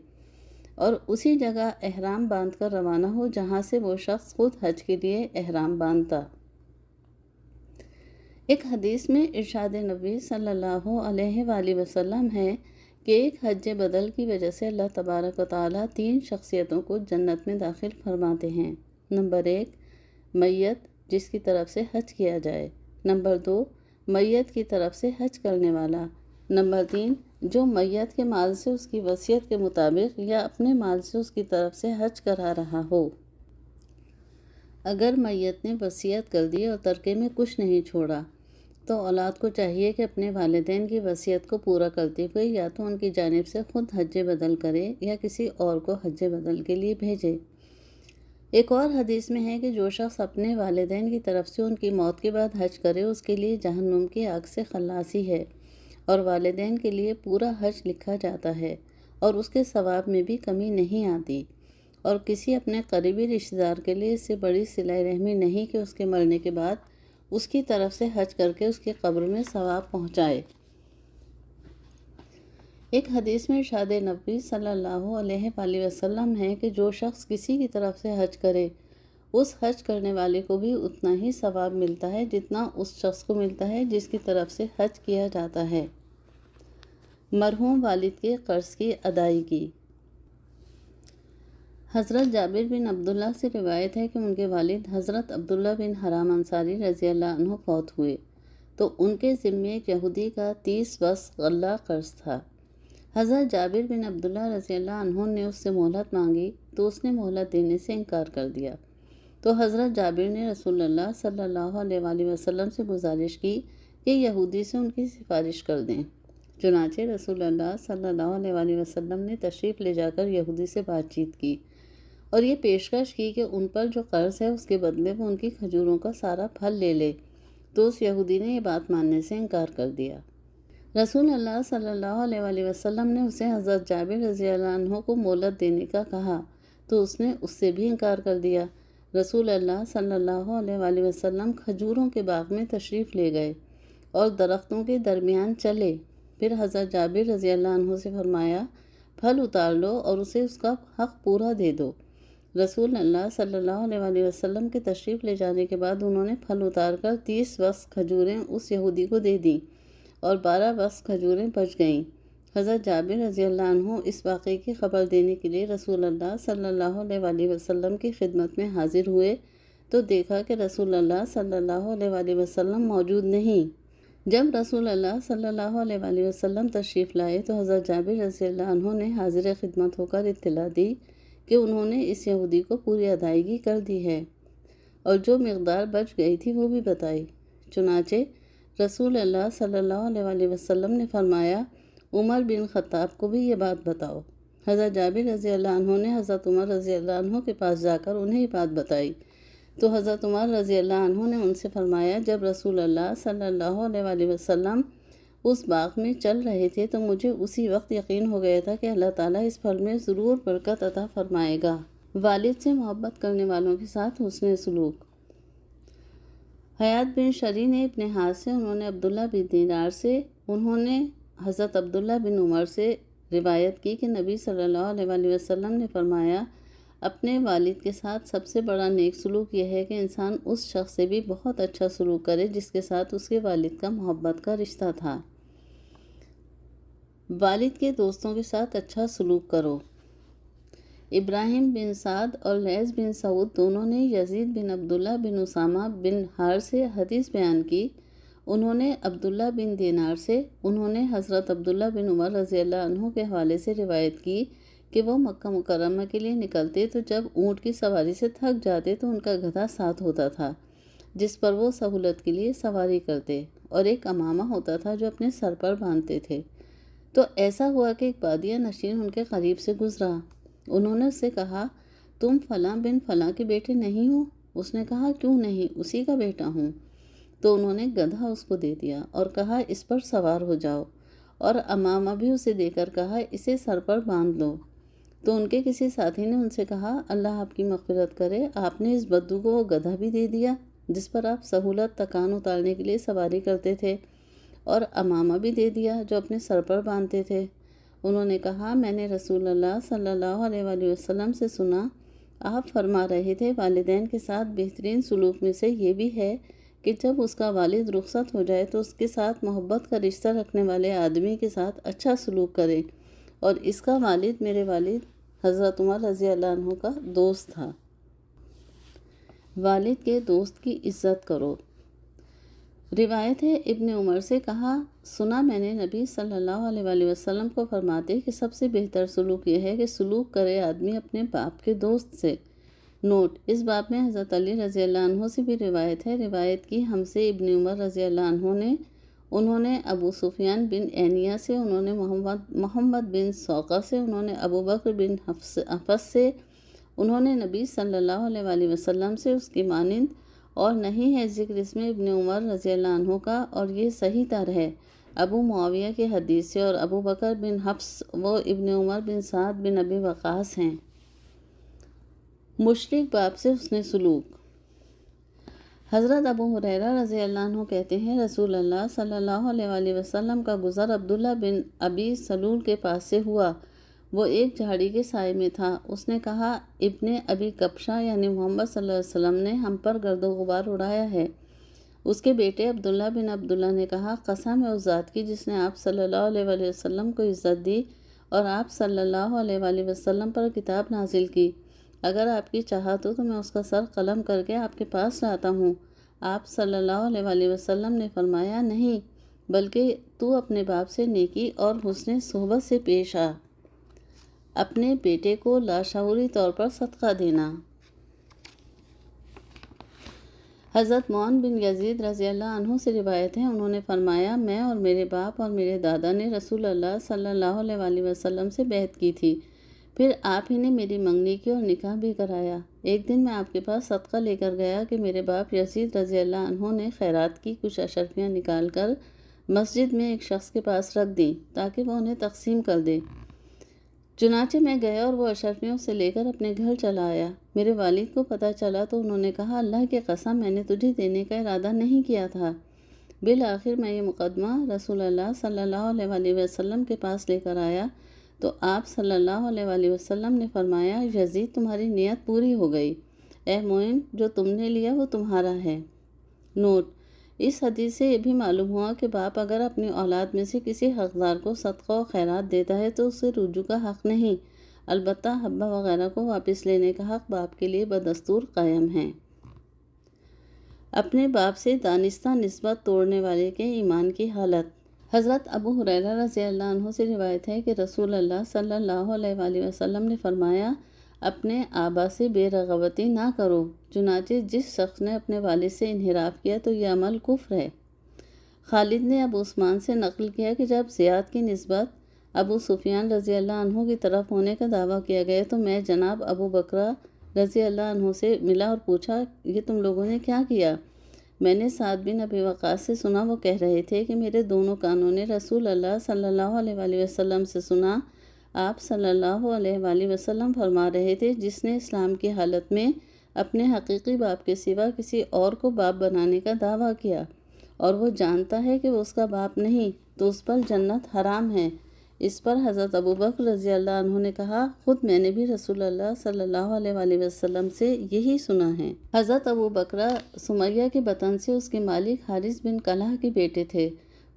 اور اسی جگہ احرام باندھ کر روانہ ہو جہاں سے وہ شخص خود حج کے لیے احرام باندھتا۔ ایک حدیث میں ارشاد نبی صلی اللہ علیہ وآلہ وسلم ہے کہ ایک حج بدل کی وجہ سے اللہ تبارک و تعالیٰ 3 شخصیتوں کو جنت میں داخل فرماتے ہیں۔ نمبر 1، میت جس کی طرف سے حج کیا جائے۔ نمبر 2، میت کی طرف سے حج کرنے والا۔ نمبر 3، جو میت کے مال سے اس کی وصیت کے مطابق یا اپنے مال سے اس کی طرف سے حج کرا رہا ہو۔ اگر میت نے وصیت کر دی اور ترکے میں کچھ نہیں چھوڑا، تو اولاد کو چاہیے کہ اپنے والدین کی وصیت کو پورا کرتے ہوئے یا تو ان کی جانب سے خود حج بدل کرے یا کسی اور کو حج بدل کے لیے بھیجے۔ ایک اور حدیث میں ہے کہ جو شخص اپنے والدین کی طرف سے ان کی موت کے بعد حج کرے، اس کے لیے جہنم کی آگ سے خلاصی ہے، اور والدین کے لیے پورا حج لکھا جاتا ہے اور اس کے ثواب میں بھی کمی نہیں آتی۔ اور کسی اپنے قریبی رشتہ دار کے لیے اس سے بڑی صلہ رحمی نہیں کہ اس کے مرنے کے بعد اس کی طرف سے حج کر کے اس کی قبر میں ثواب پہنچائے۔ ایک حدیث میں ارشاد نبی صلی اللہ علیہ وآلہ وسلم ہے کہ جو شخص کسی کی طرف سے حج کرے، اس حج کرنے والے کو بھی اتنا ہی ثواب ملتا ہے جتنا اس شخص کو ملتا ہے جس کی طرف سے حج کیا جاتا ہے۔ مرحوم والد کے قرض کی ادائیگی۔ حضرت جابر بن عبداللہ سے روایت ہے کہ ان کے والد حضرت عبداللہ بن حرام انصاری رضی اللہ عنہ فوت ہوئے تو ان کے ذمے ایک یہودی کا 30 وسق غلہ قرض تھا۔ حضرت جابر بن عبداللہ رضی اللہ عنہ نے اس سے مہلت مانگی تو اس نے مہلت دینے سے انکار کر دیا۔ تو حضرت جابر نے رسول اللہ صلی اللہ علیہ وآلہ وسلم سے گزارش کی کہ یہودی سے ان کی سفارش کر دیں۔ چنانچہ رسول اللہ صلی اللہ علیہ وآلہ وسلم نے تشریف لے جا کر یہودی سے بات چیت کی اور یہ پیشکش کی کہ ان پر جو قرض ہے اس کے بدلے وہ ان کی کھجوروں کا سارا پھل لے لے، تو اس یہودی نے یہ بات ماننے سے انکار کر دیا۔ رسول اللہ صلی اللہ علیہ وآلہ وسلم نے اسے حضرت جابر رضی اللہ عنہ کو مہلت دینے کا کہا تو اس نے اس سے بھی انکار کر دیا۔ رسول اللہ صلی اللہ علیہ وآلہ وسلم کھجوروں کے باغ میں تشریف لے گئے اور درختوں کے درمیان چلے۔ پھر حضرت جابر رضی اللہ عنہ سے فرمایا، پھل اتار لو اور اسے اس کا حق پورا دے دو۔ رسول اللہ صلی اللہ علیہ وآلہ وسلم کے تشریف لے جانے کے بعد انہوں نے پھل اتار کر 30 وسق کھجوریں اس یہودی کو دے دیں اور 12 وسق کھجوریں بچ گئیں۔ حضرت جابر رضی اللہ عنہ اس واقعے کی خبر دینے کے لیے رسول اللہ صلی اللہ علیہ وآلہ وسلم کی خدمت میں حاضر ہوئے تو دیکھا کہ رسول اللہ صلی اللہ علیہ وآلہ وسلم موجود نہیں۔ جب رسول اللہ صلی اللہ علیہ وآلہ وسلم تشریف لائے تو حضرت جابر رضی اللہ عنہ نے حاضر خدمت ہو کر اطلاع دی کہ انہوں نے اس یہودی کو پوری ادائیگی کر دی ہے اور جو مقدار بچ گئی تھی وہ بھی بتائی۔ چنانچہ رسول اللہ صلی اللہ علیہ وآلہ وسلم نے فرمایا، عمر بن خطاب کو بھی یہ بات بتاؤ۔ حضرت جابر رضی اللہ عنہ نے حضرت عمر رضی اللہ عنہ کے پاس جا کر انہیں یہ بات بتائی تو حضرت عمر رضی اللہ عنہ نے ان سے فرمایا، جب رسول اللہ صلی اللہ علیہ وآلہ وسلم اس باغ میں چل رہے تھے تو مجھے اسی وقت یقین ہو گیا تھا کہ اللہ تعالیٰ اس پھل میں ضرور برکت عطا فرمائے گا۔ والد سے محبت کرنے والوں کے ساتھ حسن سلوک۔ حیات بن شری نے اپنے ہاتھ سے، انہوں نے عبداللہ بن دینار سے، انہوں نے حضرت عبداللہ بن عمر سے روایت کی کہ نبی صلی اللہ علیہ وآلہ وسلم نے فرمایا، اپنے والد کے ساتھ سب سے بڑا نیک سلوک یہ ہے کہ انسان اس شخص سے بھی بہت اچھا سلوک کرے جس کے ساتھ اس کے والد کا محبت کا رشتہ تھا۔ والد کے دوستوں کے ساتھ اچھا سلوک کرو۔ ابراہیم بن سعد اور لیث بن سعود دونوں نے یزید بن عبداللہ بن اسامہ بن حار سے حدیث بیان کی۔ انہوں نے عبداللہ بن دینار سے، انہوں نے حضرت عبداللہ بن عمر رضی اللہ عنہ کے حوالے سے روایت کی کہ وہ مکہ مکرمہ کے لیے نکلتے تو جب اونٹ کی سواری سے تھک جاتے تو ان کا گدھا ساتھ ہوتا تھا جس پر وہ سہولت کے لیے سواری کرتے، اور ایک امامہ ہوتا تھا جو اپنے سر پر باندھتے تھے۔ تو ایسا ہوا کہ ایک بادیہ نشین ان کے قریب سے گزرا۔ انہوں نے اس سے کہا، تم فلاں بن فلاں کے بیٹے نہیں ہو؟ اس نے کہا، کیوں نہیں، اسی کا بیٹا ہوں۔ تو انہوں نے گدھا اس کو دے دیا اور کہا، اس پر سوار ہو جاؤ، اور امامہ بھی اسے دے کر کہا، اسے سر پر باندھ لو۔ تو ان کے کسی ساتھی نے ان سے کہا، اللہ آپ کی مغفرت کرے، آپ نے اس بدو کو وہ گدھا بھی دے دیا جس پر آپ سہولت تکان اتارنے کے لیے سواری کرتے تھے، اور امامہ بھی دے دیا جو اپنے سر پر باندھتے تھے۔ انہوں نے کہا، میں نے رسول اللہ صلی اللہ علیہ وآلہ وسلم سے سنا، آپ فرما رہے تھے والدین کے ساتھ بہترین سلوک میں سے یہ بھی ہے کہ جب اس کا والد رخصت ہو جائے تو اس کے ساتھ محبت کا رشتہ رکھنے والے آدمی کے ساتھ اچھا سلوک کرے، اور اس کا والد میرے والد حضرت عمر رضی اللہ عنہ کا دوست تھا۔ والد کے دوست کی عزت کرو۔ روایت ہے، ابن عمر سے کہا، سنا میں نے نبی صلی اللہ علیہ وآلہ وسلم کو فرماتے کہ سب سے بہتر سلوک یہ ہے کہ سلوک کرے آدمی اپنے باپ کے دوست سے۔ نوٹ: اس باب میں حضرت علی رضی اللہ عنہ سے بھی روایت ہے۔ روایت کی ہم سے ابن عمر رضی اللہ عنہ نے، انہوں نے ابو سفیان بن عینیہ سے، انہوں نے محمد بن سوقہ سے، انہوں نے ابو بکر بن حفص سے، انہوں نے نبی صلی اللہ علیہ وآلہ وسلم سے اس کی مانند، اور نہیں ہے ذکر اس میں ابن عمر رضی اللہ عنہ کا، اور یہ صحیح تر ہے ابو معاویہ کے حدیث سے، اور ابو بکر بن حفص وہ ابن عمر بن سعد بن ابی وقاص ہیں۔ مشرک باپ سے حسن سلوک۔ حضرت ابو ہریرہ رضی اللہ عنہ کہتے ہیں، رسول اللہ صلی اللہ علیہ وآلہ وسلم کا گزر عبداللہ بن ابی سلول کے پاس سے ہوا۔ وہ ایک جھاڑی کے سائے میں تھا۔ اس نے کہا، ابن ابی کبشہ یعنی محمد صلی اللہ علیہ وسلم نے ہم پر گرد و غبار اڑایا ہے۔ اس کے بیٹے عبداللہ بن عبداللہ نے کہا، قسم ہے اس ذات کی جس نے آپ صلی اللہ علیہ وآلہ وسلم کو عزت دی اور آپ صلی اللہ علیہ وآلہ وسلم پر کتاب نازل کی، اگر آپ کی چاہت ہو تو میں اس کا سر قلم کر کے آپ کے پاس لاتا ہوں۔ آپ صلی اللہ علیہ وآلہ وسلم نے فرمایا، نہیں، بلکہ تو اپنے باپ سے نیکی اور حسن صحبت سے پیش آ۔ اپنے بیٹے کو لاشعوری طور پر صدقہ دینا۔ حضرت معن بن یزید رضی اللہ عنہ سے روایت ہے، انہوں نے فرمایا، میں اور میرے باپ اور میرے دادا نے رسول اللہ صلی اللہ علیہ وآلہ وسلم سے بیعت کی تھی، پھر آپ ہی نے میری منگنی کی اور نکاح بھی کرایا۔ ایک دن میں آپ کے پاس صدقہ لے کر گیا کہ میرے باپ یزید رضی اللہ عنہ نے خیرات کی کچھ اشرفیاں نکال کر مسجد میں ایک شخص کے پاس رکھ دیں تاکہ وہ انہیں تقسیم کر دے۔ چنانچہ میں گیا اور وہ اشرفیوں سے لے کر اپنے گھر چلا آیا۔ میرے والد کو پتہ چلا تو انہوں نے کہا، اللہ کی قسم میں نے تجھے دینے کا ارادہ نہیں کیا تھا۔ بالآخر میں یہ مقدمہ رسول اللہ صلی اللہ علیہ وآلہ وسلم کے پاس لے کر آیا تو آپ صلی اللہ علیہ وآلہ وسلم نے فرمایا، یزید تمہاری نیت پوری ہو گئی، اے معین جو تم نے لیا وہ تمہارا ہے۔ نوٹ: اس حدیث سے یہ بھی معلوم ہوا کہ باپ اگر اپنی اولاد میں سے کسی حقدار کو صدقہ و خیرات دیتا ہے تو اسے رجوع کا حق نہیں، البتہ حبہ وغیرہ کو واپس لینے کا حق باپ کے لیے بدستور قائم ہے۔ اپنے باپ سے دانستہ نسبت توڑنے والے کے ایمان کی حالت۔ حضرت ابو ہریرہ رضی اللہ عنہ سے روایت ہے کہ رسول اللہ صلی اللہ علیہ وآلہ وسلم نے فرمایا، اپنے آبا سے بے رغبتی نہ کرو، چنانچہ جس شخص نے اپنے والد سے انحراف کیا تو یہ عمل کفر ہے۔ خالد نے ابو عثمان سے نقل کیا کہ جب زیاد کی نسبت ابو سفیان رضی اللہ عنہ کی طرف ہونے کا دعویٰ کیا گیا تو میں جناب ابو بکرہ رضی اللہ عنہ سے ملا اور پوچھا، یہ تم لوگوں نے کیا کیا؟ میں نے سعد بن ابی وقاص سے سنا، وہ کہہ رہے تھے کہ میرے دونوں کانوں نے رسول اللہ صلی اللہ علیہ وآلہ وسلم سے سنا، آپ صلی اللہ علیہ وآلہ وسلم فرما رہے تھے، جس نے اسلام کی حالت میں اپنے حقیقی باپ کے سوا کسی اور کو باپ بنانے کا دعویٰ کیا اور وہ جانتا ہے کہ وہ اس کا باپ نہیں تو اس پر جنت حرام ہے۔ اس پر حضرت ابو بکر رضی اللہ عنہ نے کہا، خود میں نے بھی رسول اللہ صلی اللہ علیہ وآلہ وسلم سے یہی سنا ہے۔ حضرت ابو بکرہ سمیہ کے بطن سے اس کے مالک حارث بن کلہہ کے بیٹے تھے۔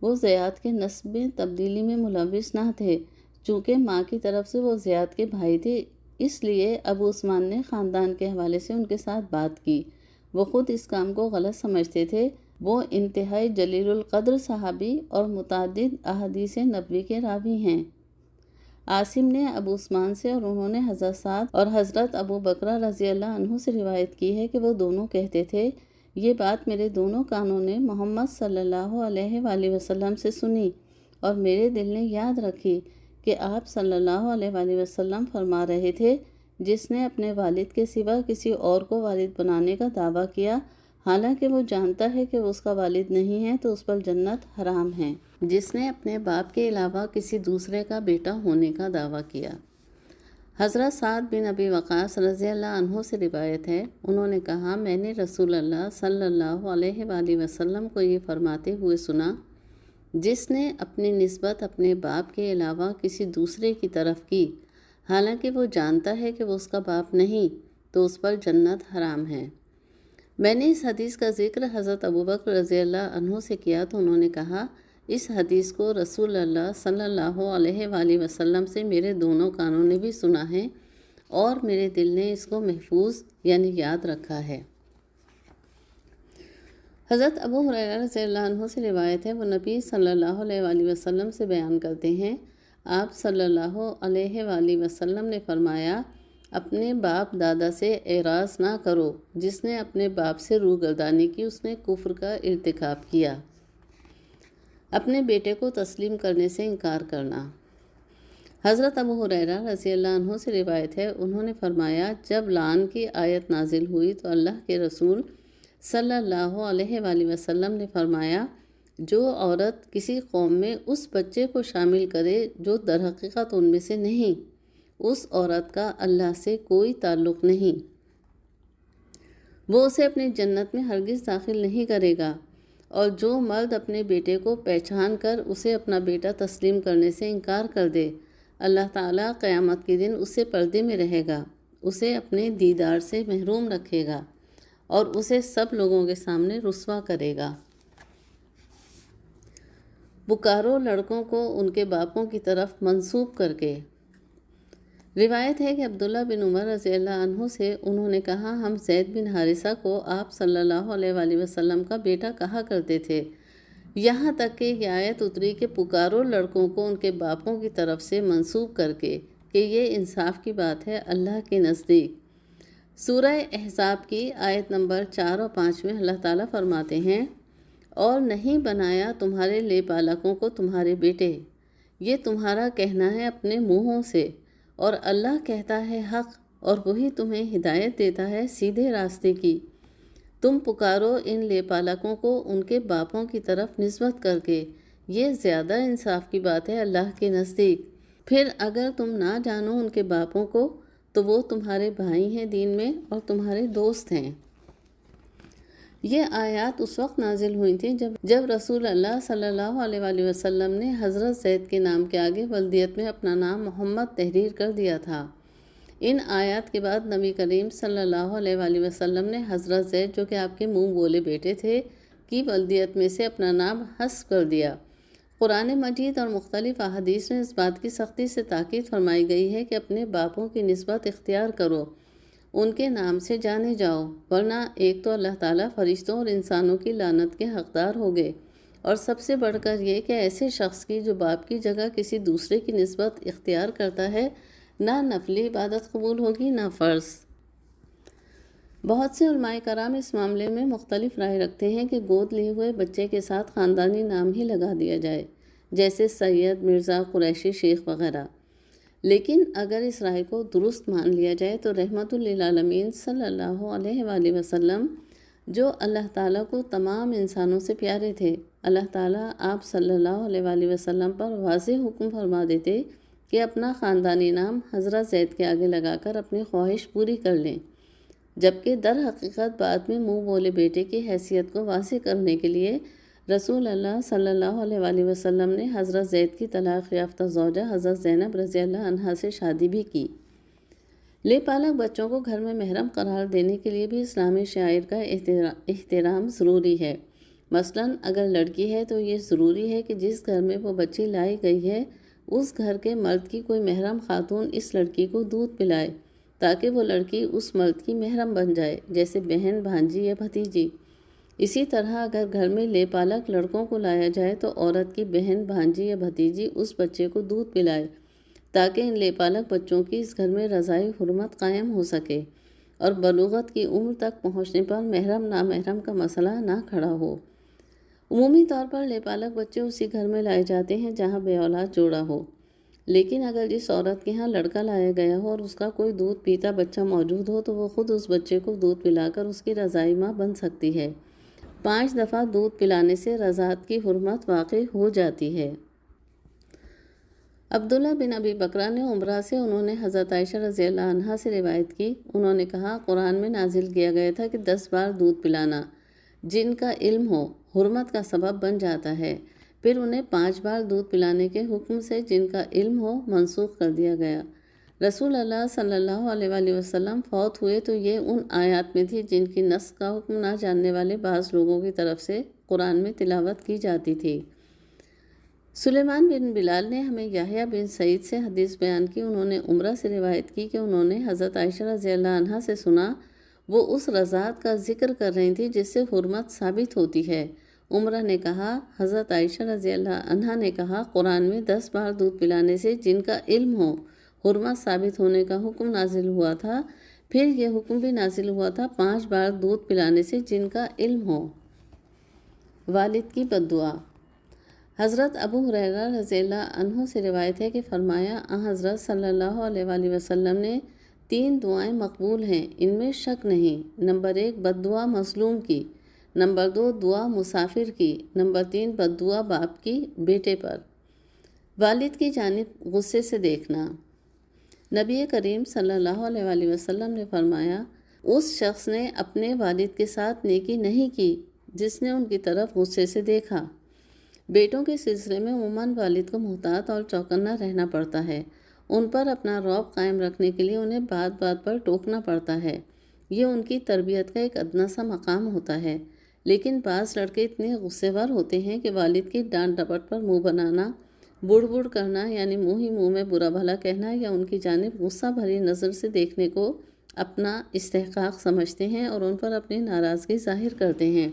وہ زیاد کے نسب میں تبدیلی میں ملوث نہ تھے، چونکہ ماں کی طرف سے وہ زیاد کے بھائی تھے، اس لیے ابو عثمان نے خاندان کے حوالے سے ان کے ساتھ بات کی۔ وہ خود اس کام کو غلط سمجھتے تھے۔ وہ انتہائی جلیل القدر صحابی اور متعدد احادیث نبوی کے راوی ہیں۔ عاصم نے ابو عثمان سے اور انہوں نے حضرت سعد اور حضرت ابو بکرہ رضی اللہ عنہ سے روایت کی ہے کہ وہ دونوں کہتے تھے، یہ بات میرے دونوں کانوں نے محمد صلی اللہ علیہ وآلہ وسلم سے سنی اور میرے دل نے یاد رکھی کہ آپ صلی اللہ علیہ وآلہ وسلم فرما رہے تھے، جس نے اپنے والد کے سوا کسی اور کو والد بنانے کا دعویٰ کیا، حالانکہ وہ جانتا ہے کہ وہ اس کا والد نہیں ہے تو اس پر جنت حرام ہے۔ جس نے اپنے باپ کے علاوہ کسی دوسرے کا بیٹا ہونے کا دعویٰ کیا۔ حضرت سعد بن ابی وقاص رضی اللہ عنہ سے روایت ہے، انہوں نے کہا، میں نے رسول اللہ صلی اللہ علیہ وآلہ وسلم کو یہ فرماتے ہوئے سنا، جس نے اپنی نسبت اپنے باپ کے علاوہ کسی دوسرے کی طرف کی، حالانکہ وہ جانتا ہے کہ وہ اس کا باپ نہیں تو اس پر جنت حرام ہے۔ میں نے اس حدیث کا ذکر حضرت ابو بکر رضی اللہ عنہ سے کیا تو انہوں نے کہا، اس حدیث کو رسول اللہ صلی اللہ علیہ وآلہ وسلم سے میرے دونوں کانوں نے بھی سنا ہے اور میرے دل نے اس کو محفوظ یعنی یاد رکھا ہے۔ حضرت ابو ہریرہ رضی اللہ عنہ سے روایت ہے، وہ نبی صلی اللہ علیہ وآلہ وسلم سے بیان کرتے ہیں، آپ صلی اللہ علیہ وآلہ وسلم نے فرمایا، اپنے باپ دادا سے اعراض نہ کرو، جس نے اپنے باپ سے روگردانی کی اس نے کفر کا ارتکاب کیا۔ اپنے بیٹے کو تسلیم کرنے سے انکار کرنا۔ حضرت ابو ہریرہ رضی اللہ عنہ سے روایت ہے، انہوں نے فرمایا، جب لعن کی آیت نازل ہوئی تو اللہ کے رسول صلی اللہ علیہ وآلہ وسلم نے فرمایا، جو عورت کسی قوم میں اس بچے کو شامل کرے جو در حقیقت ان میں سے نہیں، اس عورت کا اللہ سے کوئی تعلق نہیں، وہ اسے اپنی جنت میں ہرگز داخل نہیں کرے گا، اور جو مرد اپنے بیٹے کو پہچان کر اسے اپنا بیٹا تسلیم کرنے سے انکار کر دے، اللہ تعالیٰ قیامت کے دن اسے پردے میں رہے گا، اسے اپنے دیدار سے محروم رکھے گا اور اسے سب لوگوں کے سامنے رسوا کرے گا۔ پکارو لڑکوں کو ان کے باپوں کی طرف منسوب کر کے۔ روایت ہے کہ عبداللہ بن عمر رضی اللہ عنہ سے انہوں نے کہا، ہم زید بن حارثہ کو آپ صلی اللہ علیہ وآلہ وسلم کا بیٹا کہا کرتے تھے، یہاں تک کہ یہ آیت اتری کہ پکارو لڑکوں کو ان کے باپوں کی طرف سے منسوب کر کے، کہ یہ انصاف کی بات ہے اللہ کے نزدیک۔ سورہ احزاب کی آیت نمبر 4 اور 5 میں اللہ تعالیٰ فرماتے ہیں، اور نہیں بنایا تمہارے لے پالکوں کو تمہارے بیٹے، یہ تمہارا کہنا ہے اپنے منہوں سے، اور اللہ کہتا ہے حق، اور وہی تمہیں ہدایت دیتا ہے سیدھے راستے کی۔ تم پکارو ان لے پالکوں کو ان کے باپوں کی طرف نسبت کر کے، یہ زیادہ انصاف کی بات ہے اللہ کے نزدیک۔ پھر اگر تم نہ جانو ان کے باپوں کو تو وہ تمہارے بھائی ہیں دین میں اور تمہارے دوست ہیں۔ یہ آیات اس وقت نازل ہوئی تھیں جب رسول اللہ صلی اللہ علیہ وآلہ وسلم نے حضرت زید کے نام کے آگے ولدیت میں اپنا نام محمد تحریر کر دیا تھا۔ ان آیات کے بعد نبی کریم صلی اللہ علیہ وآلہ وسلم نے حضرت زید، جو کہ آپ کے منہ بولے بیٹے تھے، کی ولدیت میں سے اپنا نام حذف کر دیا۔ قرآن مجید اور مختلف احادیث میں اس بات کی سختی سے تاکید فرمائی گئی ہے کہ اپنے باپوں کی نسبت اختیار کرو، ان کے نام سے جانے جاؤ، ورنہ ایک تو اللہ تعالیٰ فرشتوں اور انسانوں کی لعنت کے حقدار ہوگے، اور سب سے بڑھ کر یہ کہ ایسے شخص کی جو باپ کی جگہ کسی دوسرے کی نسبت اختیار کرتا ہے، نہ نفلی عبادت قبول ہوگی نہ فرض۔ بہت سے علماء کرام اس معاملے میں مختلف رائے رکھتے ہیں کہ گود لیے ہوئے بچے کے ساتھ خاندانی نام ہی لگا دیا جائے، جیسے سید، مرزا، قریشی، شیخ وغیرہ۔ لیکن اگر اس رائے کو درست مان لیا جائے تو رحمت للعالمین صلی اللہ علیہ وآلہ وسلم، جو اللہ تعالیٰ کو تمام انسانوں سے پیارے تھے، اللہ تعالیٰ آپ صلی اللہ علیہ وآلہ وسلم پر واضح حکم فرما دیتے کہ اپنا خاندانی نام حضرت زید کے آگے لگا کر اپنی خواہش پوری کر لیں، جبکہ در حقیقت بعد میں منہ بولے بیٹے کی حیثیت کو واضح کرنے کے لیے رسول اللہ صلی اللہ علیہ وآلہ وسلم نے حضرت زید کی طلاق یافتہ زوجہ حضرت زینب رضی اللہ عنہا سے شادی بھی کی۔ لے پالک بچوں کو گھر میں محرم قرار دینے کے لیے بھی اسلامی شعائر کا احترام ضروری ہے۔ مثلاً اگر لڑکی ہے تو یہ ضروری ہے کہ جس گھر میں وہ بچی لائی گئی ہے، اس گھر کے مرد کی کوئی محرم خاتون اس لڑکی کو دودھ پلائے، تاکہ وہ لڑکی اس مرد کی محرم بن جائے، جیسے بہن، بھانجی یا بھتیجی۔ اسی طرح اگر گھر میں لے پالک لڑکوں کو لایا جائے تو عورت کی بہن، بھانجی یا بھتیجی اس بچے کو دودھ پلائے، تاکہ ان لے پالک بچوں کی اس گھر میں رضائی حرمت قائم ہو سکے اور بلوغت کی عمر تک پہنچنے پر محرم نامحرم کا مسئلہ نہ کھڑا ہو۔ عمومی طور پر لے پالک بچے اسی گھر میں لائے جاتے ہیں جہاں بے اولاد جوڑا ہو، لیکن اگر جس عورت کے ہاں لڑکا لایا گیا ہو اور اس کا کوئی دودھ پیتا بچہ موجود ہو تو وہ خود اس بچے کو دودھ پلا کر اس کی رضائی ماں بن سکتی ہے۔ 5 دفعہ دودھ پلانے سے رضاعت کی حرمت واقع ہو جاتی ہے۔ عبداللہ بن ابی بکرہ نے عمرہ سے انہوں نے حضرت عائشہ رضی اللہ عنہا سے روایت کی، انہوں نے کہا قرآن میں نازل کیا گیا تھا کہ 10 بار دودھ پلانا جن کا علم ہو حرمت کا سبب بن جاتا ہے، پھر انہیں 5 بار دودھ پلانے کے حکم سے جن کا علم ہو منسوخ کر دیا گیا۔ رسول اللہ صلی اللہ علیہ وآلہ وسلم فوت ہوئے تو یہ ان آیات میں تھی جن کی نسخ کا حکم نہ جاننے والے بعض لوگوں کی طرف سے قرآن میں تلاوت کی جاتی تھی۔ سلیمان بن بلال نے ہمیں یحییٰ بن سعید سے حدیث بیان کی، انہوں نے عمرہ سے روایت کی کہ انہوں نے حضرت عائشہ رضی اللہ عنہا سے سنا، وہ اس رضاعت کا ذکر کر رہی تھی جس سے حرمت ثابت ہوتی ہے۔ عمرہ نے کہا، حضرت عائشہ رضی اللہ عنہا نے کہا قرآن میں 10 بار دودھ پلانے سے جن کا علم ہو حرمت ثابت ہونے کا حکم نازل ہوا تھا، پھر یہ حکم بھی نازل ہوا تھا 5 بار دودھ پلانے سے جن کا علم ہو۔ والد کی بد دعا۔ حضرت ابو ہریرہ رضی اللہ عنہ سے روایت ہے کہ فرمایا حضرت صلی اللہ علیہ وآلہ وسلم نے 3 دعائیں مقبول ہیں، ان میں شک نہیں۔ نمبر 1 بد دعا مظلوم کی، نمبر 2 دعا مسافر کی، نمبر 3 بد دعا باپ کی بیٹے پر۔ والد کی جانب غصے سے دیکھنا۔ نبی کریم صلی اللہ علیہ وآلہ وسلم نے فرمایا، اس شخص نے اپنے والد کے ساتھ نیکی نہیں کی جس نے ان کی طرف غصے سے دیکھا۔ بیٹوں کے سلسلے میں عموماً والد کو محتاط اور چوکنا رہنا پڑتا ہے، ان پر اپنا رعب قائم رکھنے کے لیے انہیں بات بات پر ٹوکنا پڑتا ہے، یہ ان کی تربیت کا ایک ادنیٰ سا مقام ہوتا ہے۔ لیکن بعض لڑکے اتنے غصے ور ہوتے ہیں کہ والد کی ڈانٹ ڈپٹ پر منہ بنانا، بڑ بڑ کرنا یعنی منہ ہی منہ میں برا بھلا کہنا یا ان کی جانب غصہ بھری نظر سے دیکھنے کو اپنا استحقاق سمجھتے ہیں اور ان پر اپنی ناراضگی ظاہر کرتے ہیں،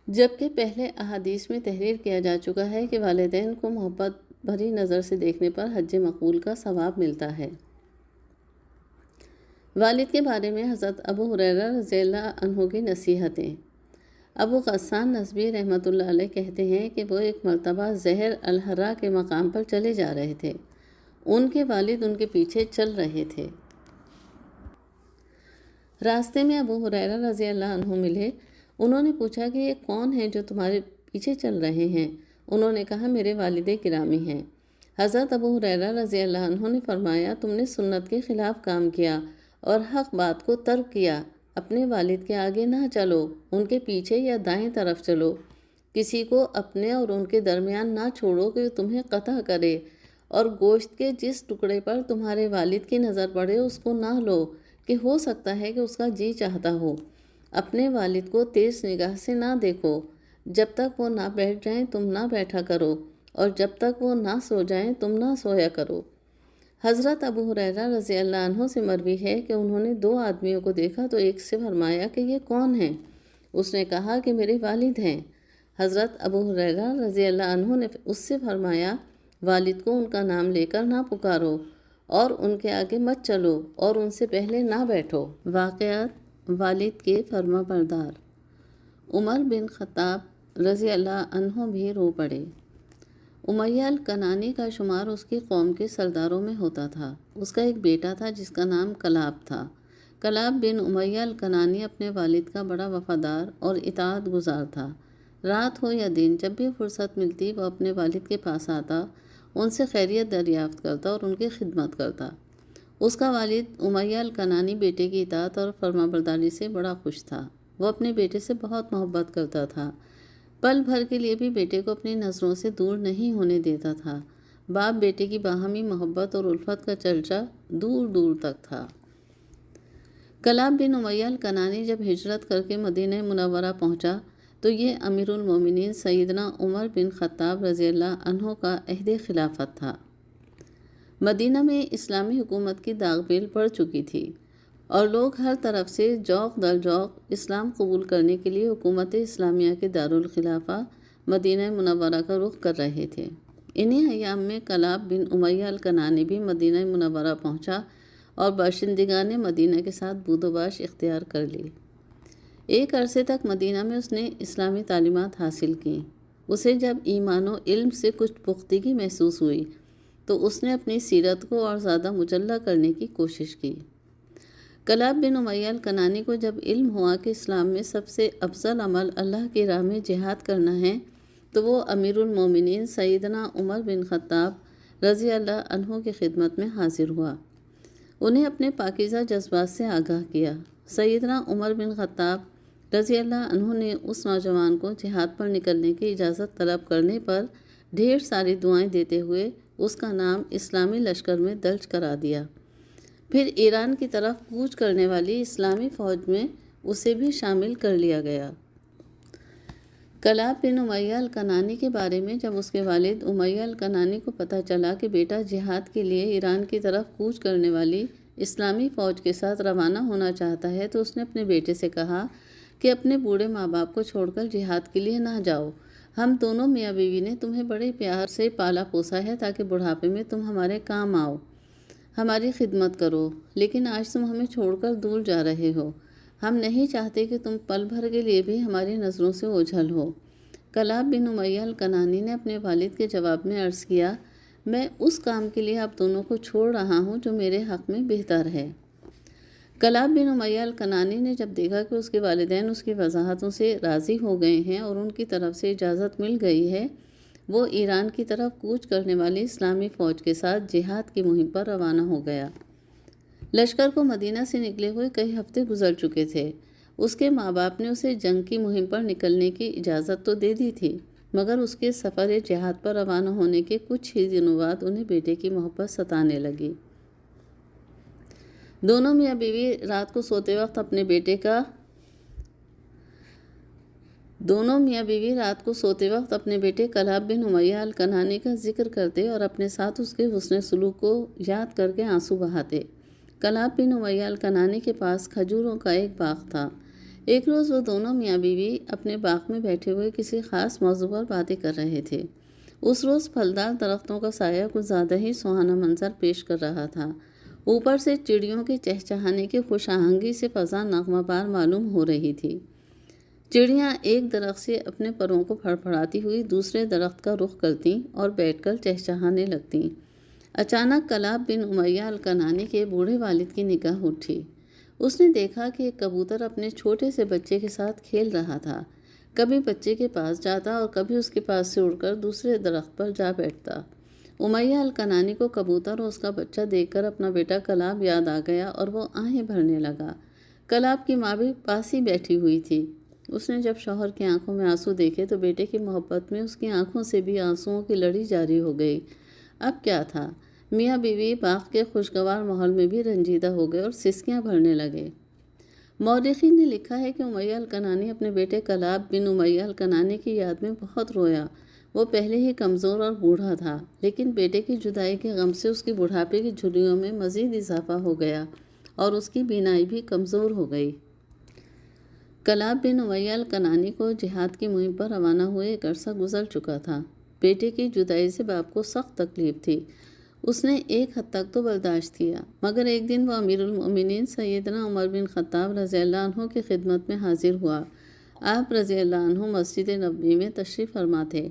جبکہ پہلے احادیث میں تحریر کیا جا چکا ہے کہ والدین کو محبت بھری نظر سے دیکھنے پر حج مقبول کا ثواب ملتا ہے۔ والد کے بارے میں حضرت ابو ہریرہ رضی اللہ عنہ کی نصیحتیں۔ ابو غسان نسبی رحمۃ اللہ علیہ کہتے ہیں کہ وہ ایک مرتبہ ظہر الحرا کے مقام پر چلے جا رہے تھے۔ ان کے والد ان کے پیچھے چل رہے تھے۔ راستے میں ابو ہریرہ رضی اللہ عنہ ملے۔ انہوں نے پوچھا کہ یہ کون ہیں جو تمہارے پیچھے چل رہے ہیں؟ انہوں نے کہا میرے والد گرامی ہیں۔ حضرت ابو ہریرہ رضی اللہ عنہ نے فرمایا تم نے سنت کے خلاف کام کیا اور حق بات کو ترک کیا۔ اپنے والد کے آگے نہ چلو، ان کے پیچھے یا دائیں طرف چلو۔ کسی کو اپنے اور ان کے درمیان نہ چھوڑو کہ تمہیں قطع کرے، اور گوشت کے جس ٹکڑے پر تمہارے والد کی نظر پڑے اس کو نہ لو کہ ہو سکتا ہے کہ اس کا جی چاہتا ہو۔ اپنے والد کو تیز نگاہ سے نہ دیکھو۔ جب تک وہ نہ بیٹھ جائیں تم نہ بیٹھا کرو، اور جب تک وہ نہ سو جائیں تم نہ سویا کرو۔ حضرت ابو ہریرہ رضی اللہ عنہ سے مروی ہے کہ انہوں نے 2 آدمیوں کو دیکھا تو ایک سے فرمایا کہ یہ کون ہیں؟ اس نے کہا کہ میرے والد ہیں۔ حضرت ابو ہریرہ رضی اللہ عنہ نے اس سے فرمایا والد کو ان کا نام لے کر نہ پکارو اور ان کے آگے مت چلو اور ان سے پہلے نہ بیٹھو۔ واقعات والد کے فرما بردار۔ عمر بن خطاب رضی اللہ عنہ بھی رو پڑے۔ امیہ الکنانی کا شمار اس کی قوم کے سرداروں میں ہوتا تھا۔ اس کا ایک بیٹا تھا جس کا نام کلاب تھا۔ کلاب بن امیہ الکنانی اپنے والد کا بڑا وفادار اور اطاعت گزار تھا۔ رات ہو یا دن جب بھی فرصت ملتی وہ اپنے والد کے پاس آتا، ان سے خیریت دریافت کرتا اور ان کی خدمت کرتا۔ اس کا والد امیہ الکنانی بیٹے کی اطاعت اور فرمانبرداری سے بڑا خوش تھا۔ وہ اپنے بیٹے سے بہت محبت کرتا تھا۔ پل بھر کے لیے بھی بیٹے کو اپنی نظروں سے دور نہیں ہونے دیتا تھا۔ باپ بیٹے کی باہمی محبت اور الفت کا چرچا دور دور تک تھا۔ کلاب بن امیہ الکنانی جب ہجرت کر کے مدینہ منورہ پہنچا تو یہ امیر المومنین سیدنا عمر بن خطاب رضی اللہ عنہ کا عہد خلافت تھا۔ مدینہ میں اسلامی حکومت کی داغ بیل پڑ چکی تھی اور لوگ ہر طرف سے جوق در جوق اسلام قبول کرنے کے لیے حکومت اسلامیہ کے دارالخلافہ مدینہ منورہ کا رخ کر رہے تھے۔ انہی ایام میں کلاب بن امیہ الکنانی بھی مدینہ منورہ پہنچا اور باشندگان مدینہ کے ساتھ بود و باش اختیار کر لی۔ ایک عرصے تک مدینہ میں اس نے اسلامی تعلیمات حاصل کیں۔ اسے جب ایمان و علم سے کچھ پختگی محسوس ہوئی تو اس نے اپنی سیرت کو اور زیادہ مجلہ کرنے کی کوشش کی۔ کلاب بن امیہ الکنانی کو جب علم ہوا کہ اسلام میں سب سے افضل عمل اللہ کی راہ میں جہاد کرنا ہے تو وہ امیر المومنین سیدنا عمر بن خطاب رضی اللہ عنہ کی خدمت میں حاضر ہوا۔ انہیں اپنے پاکیزہ جذبات سے آگاہ کیا۔ سیدنا عمر بن خطاب رضی اللہ عنہ نے اس نوجوان کو جہاد پر نکلنے کی اجازت طلب کرنے پر ڈھیر ساری دعائیں دیتے ہوئے اس کا نام اسلامی لشکر میں درج کرا دیا۔ پھر ایران کی طرف کوچ کرنے والی اسلامی فوج میں اسے بھی شامل کر لیا گیا۔ کلاب بن امیہ الکنانی کے بارے میں جب اس کے والد امیہ الکنانی کو پتہ چلا کہ بیٹا جہاد کے لیے ایران کی طرف کوچ کرنے والی اسلامی فوج کے ساتھ روانہ ہونا چاہتا ہے تو اس نے اپنے بیٹے سے کہا کہ اپنے بوڑھے ماں باپ کو چھوڑ کر جہاد کے لیے نہ جاؤ۔ ہم دونوں میاں بیوی نے تمہیں بڑے پیار سے پالا پوسا ہے تاکہ بڑھاپے میں تم ہمارے کام آؤ، ہماری خدمت کرو، لیکن آج تم ہمیں چھوڑ کر دور جا رہے ہو۔ ہم نہیں چاہتے کہ تم پل بھر کے لیے بھی ہماری نظروں سے اوجھل ہو۔ کلاب بن امیہ الکنانی نے اپنے والد کے جواب میں عرض کیا، میں اس کام کے لیے آپ دونوں کو چھوڑ رہا ہوں جو میرے حق میں بہتر ہے۔ کلاب بن امیہ الکنانی نے جب دیکھا کہ اس کے والدین اس کی وضاحتوں سے راضی ہو گئے ہیں اور ان کی طرف سے اجازت مل گئی ہے، وہ ایران کی طرف کوچ کرنے والی اسلامی فوج کے ساتھ جہاد کی مہم پر روانہ ہو گیا۔ لشکر کو مدینہ سے نکلے ہوئے کئی ہفتے گزر چکے تھے۔ اس کے ماں باپ نے اسے جنگ کی مہم پر نکلنے کی اجازت تو دے دی تھی، مگر اس کے سفر جہاد پر روانہ ہونے کے کچھ ہی دنوں بعد انہیں بیٹے کی محبت ستانے لگی۔ دونوں میاں بیوی رات کو سوتے وقت اپنے بیٹے کلاب بن امیہ الکنانی کا ذکر کرتے اور اپنے ساتھ اس کے حسن سلوک کو یاد کر کے آنسو بہاتے۔ کلاب بن امیہ الکنانی کے پاس کھجوروں کا ایک باغ تھا۔ ایک روز وہ دونوں میاں بیوی اپنے باغ میں بیٹھے ہوئے کسی خاص موضوع پر باتیں کر رہے تھے۔ اس روز پھلدار درختوں کا سایہ کچھ زیادہ ہی سہانا منظر پیش کر رہا تھا۔ اوپر سے چڑیوں کے چہچہانے کی خوش آہنگی سے فضا نغمہ بار معلوم ہو رہی تھی۔ چڑیاں ایک درخت سے اپنے پروں کو پھڑپھڑاتی ہوئی دوسرے درخت کا رخ کرتیں اور بیٹھ کر چہچہانے لگتیں۔ اچانک کلاب بن امیہ الکنانی کے بوڑھے والد کی نگاہ اٹھی۔ اس نے دیکھا کہ ایک کبوتر اپنے چھوٹے سے بچے کے ساتھ کھیل رہا تھا۔ کبھی بچے کے پاس جاتا اور کبھی اس کے پاس سے اڑ کر دوسرے درخت پر جا بیٹھتا۔ امیہ الکنانی کو کبوتر اور اس کا بچہ دیکھ کر اپنا بیٹا کلاب یاد آ گیا اور وہ آہیں بھرنے لگا۔ کلاب کی ماں بھی پاس ہی بیٹھی ہوئی تھی۔ اس نے جب شوہر کی آنکھوں میں آنسو دیکھے تو بیٹے کی محبت میں اس کی آنکھوں سے بھی آنسوؤں کی لڑی جاری ہو گئی۔ اب کیا تھا؟ میاں بیوی باغ کے خوشگوار ماحول میں بھی رنجیدہ ہو گئے اور سسکیاں بھرنے لگے۔ مورخین نے لکھا ہے کہ امیہ الکنانی اپنے بیٹے کلاب بن امیہ الکنانی کی یاد میں بہت رویا۔ وہ پہلے ہی کمزور اور بوڑھا تھا، لیکن بیٹے کی جدائی کے غم سے اس کی بڑھاپے کی جھریوں میں مزید اضافہ ہو گیا اور اس کی بینائی بھی کمزور ہو گئی۔ کلاب بن امیہ الکنانی کو جہاد کی مہم پر روانہ ہوئے ایک عرصہ گزر چکا تھا۔ بیٹے کی جدائی سے باپ کو سخت تکلیف تھی۔ اس نے ایک حد تک تو برداشت کیا، مگر ایک دن وہ امیر المومنین سیدنا عمر بن خطاب رضی اللہ عنہ کی خدمت میں حاضر ہوا۔ آپ رضی اللہ عنہ مسجد نبوی میں تشریف فرما تھے۔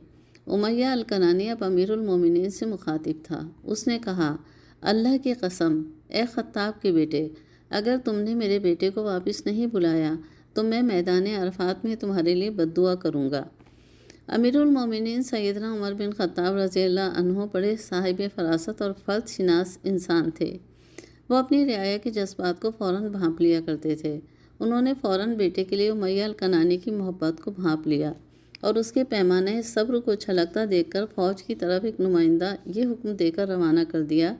امیہ الکنانی اب امیر المومنین سے مخاطب تھا۔ اس نے کہا، اللہ کی قسم، اے خطاب کے بیٹے، اگر تم نے میرے بیٹے کو واپس نہیں بلایا تو میں میدان عرفات میں تمہارے لیے بد دعا کروں گا۔ امیر المومنین سیدنا عمر بن خطاب رضی اللہ عنہ بڑے صاحب فراست اور فرد شناس انسان تھے۔ وہ اپنی رعایا کے جذبات کو فوراً بھانپ لیا کرتے تھے۔ انہوں نے فوراً بیٹے کے لیے امیہ الکنانی کی محبت کو بھانپ لیا اور اس کے پیمانہ صبر کو چھلکتا دیکھ کر فوج کی طرف ایک نمائندہ یہ حکم دے کر روانہ کر دیا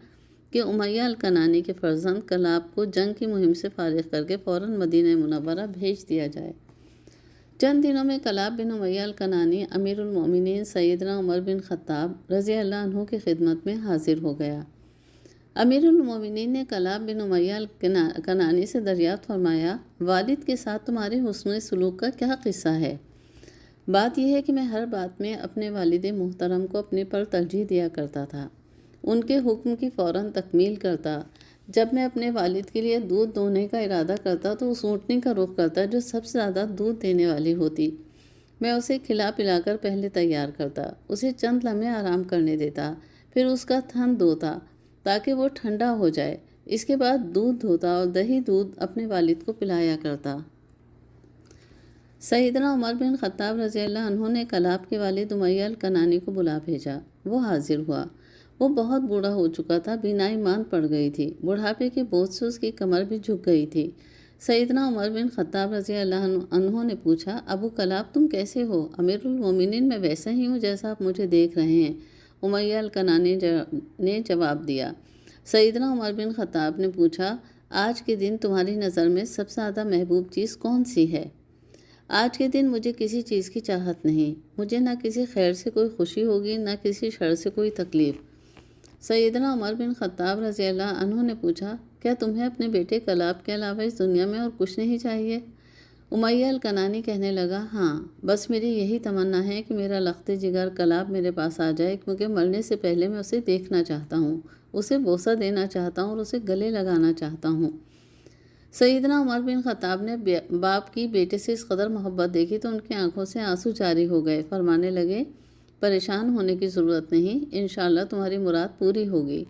کہ امیہ الکنانی کے فرزند کلاب کو جنگ کی مہم سے فارغ کر کے فوراً مدینہ منورہ بھیج دیا جائے۔ چند دنوں میں کلاب بن امیہ الکنانی امیر المومنین سیدنا عمر بن خطاب رضی اللہ عنہ کی خدمت میں حاضر ہو گیا۔ امیر المومنین نے کلاب بن امیہ الکنانی سے دریافت فرمایا، والد کے ساتھ تمہارے حسن سلوک کا کیا قصہ ہے؟ بات یہ ہے کہ میں ہر بات میں اپنے والد محترم کو اپنے پر ترجیح دیا کرتا تھا، ان کے حکم کی فوراً تکمیل کرتا۔ جب میں اپنے والد کے لیے دودھ دوہنے کا ارادہ کرتا تو اس اونٹنی کا رخ کرتا جو سب سے زیادہ دودھ دینے والی ہوتی۔ میں اسے کھلا پلا کر پہلے تیار کرتا، اسے چند لمحے آرام کرنے دیتا، پھر اس کا تھن دھوتا تاکہ وہ ٹھنڈا ہو جائے۔ اس کے بعد دودھ دھوتا اور دہی دودھ اپنے والد کو پلایا کرتا۔ سیدنا عمر بن خطاب رضی اللہ عنہ نے کلاب کے والد امیہ الکنانی کو بلا بھیجا۔ وہ حاضر ہوا۔ وہ بہت بوڑھا ہو چکا تھا، بینائی ماند پڑ گئی تھی، بڑھاپے کے بوجھ سے اس کی کمر بھی جھک گئی تھی۔ سیدنا عمر بن خطاب رضی اللہ عنہ نے پوچھا، ابو کلاب تم کیسے ہو؟ امیر المومنین میں ویسا ہی ہوں جیسا آپ مجھے دیکھ رہے ہیں، امیہ الکنانی نے جواب دیا۔ سیدنا عمر بن خطاب نے پوچھا، آج کے دن تمہاری نظر میں سب سے زیادہ محبوب چیز کون سی ہے؟ آج کے دن مجھے کسی چیز کی چاہت نہیں، مجھے نہ کسی خیر سے کوئی خوشی ہوگی نہ کسی شر سے کوئی تکلیف۔ سیدنا عمر بن خطاب رضی اللہ عنہ نے پوچھا، کیا تمہیں اپنے بیٹے کلاب کے علاوہ اس دنیا میں اور کچھ نہیں چاہیے؟ امیہ الکنانی کہنے لگا، ہاں، بس میری یہی تمنا ہے کہ میرا لخت جگر کلاب میرے پاس آ جائے، کیونکہ مرنے سے پہلے میں اسے دیکھنا چاہتا ہوں، اسے بوسہ دینا چاہتا ہوں اور اسے گلے لگانا چاہتا ہوں۔ سیدنا عمر بن خطاب نے باپ کی بیٹے سے اس قدر محبت دیکھی تو ان کی آنکھوں سے آنسو جاری ہو گئے۔ فرمانے لگے، پریشان ہونے کی ضرورت نہیں، انشاءاللہ تمہاری مراد پوری ہوگی۔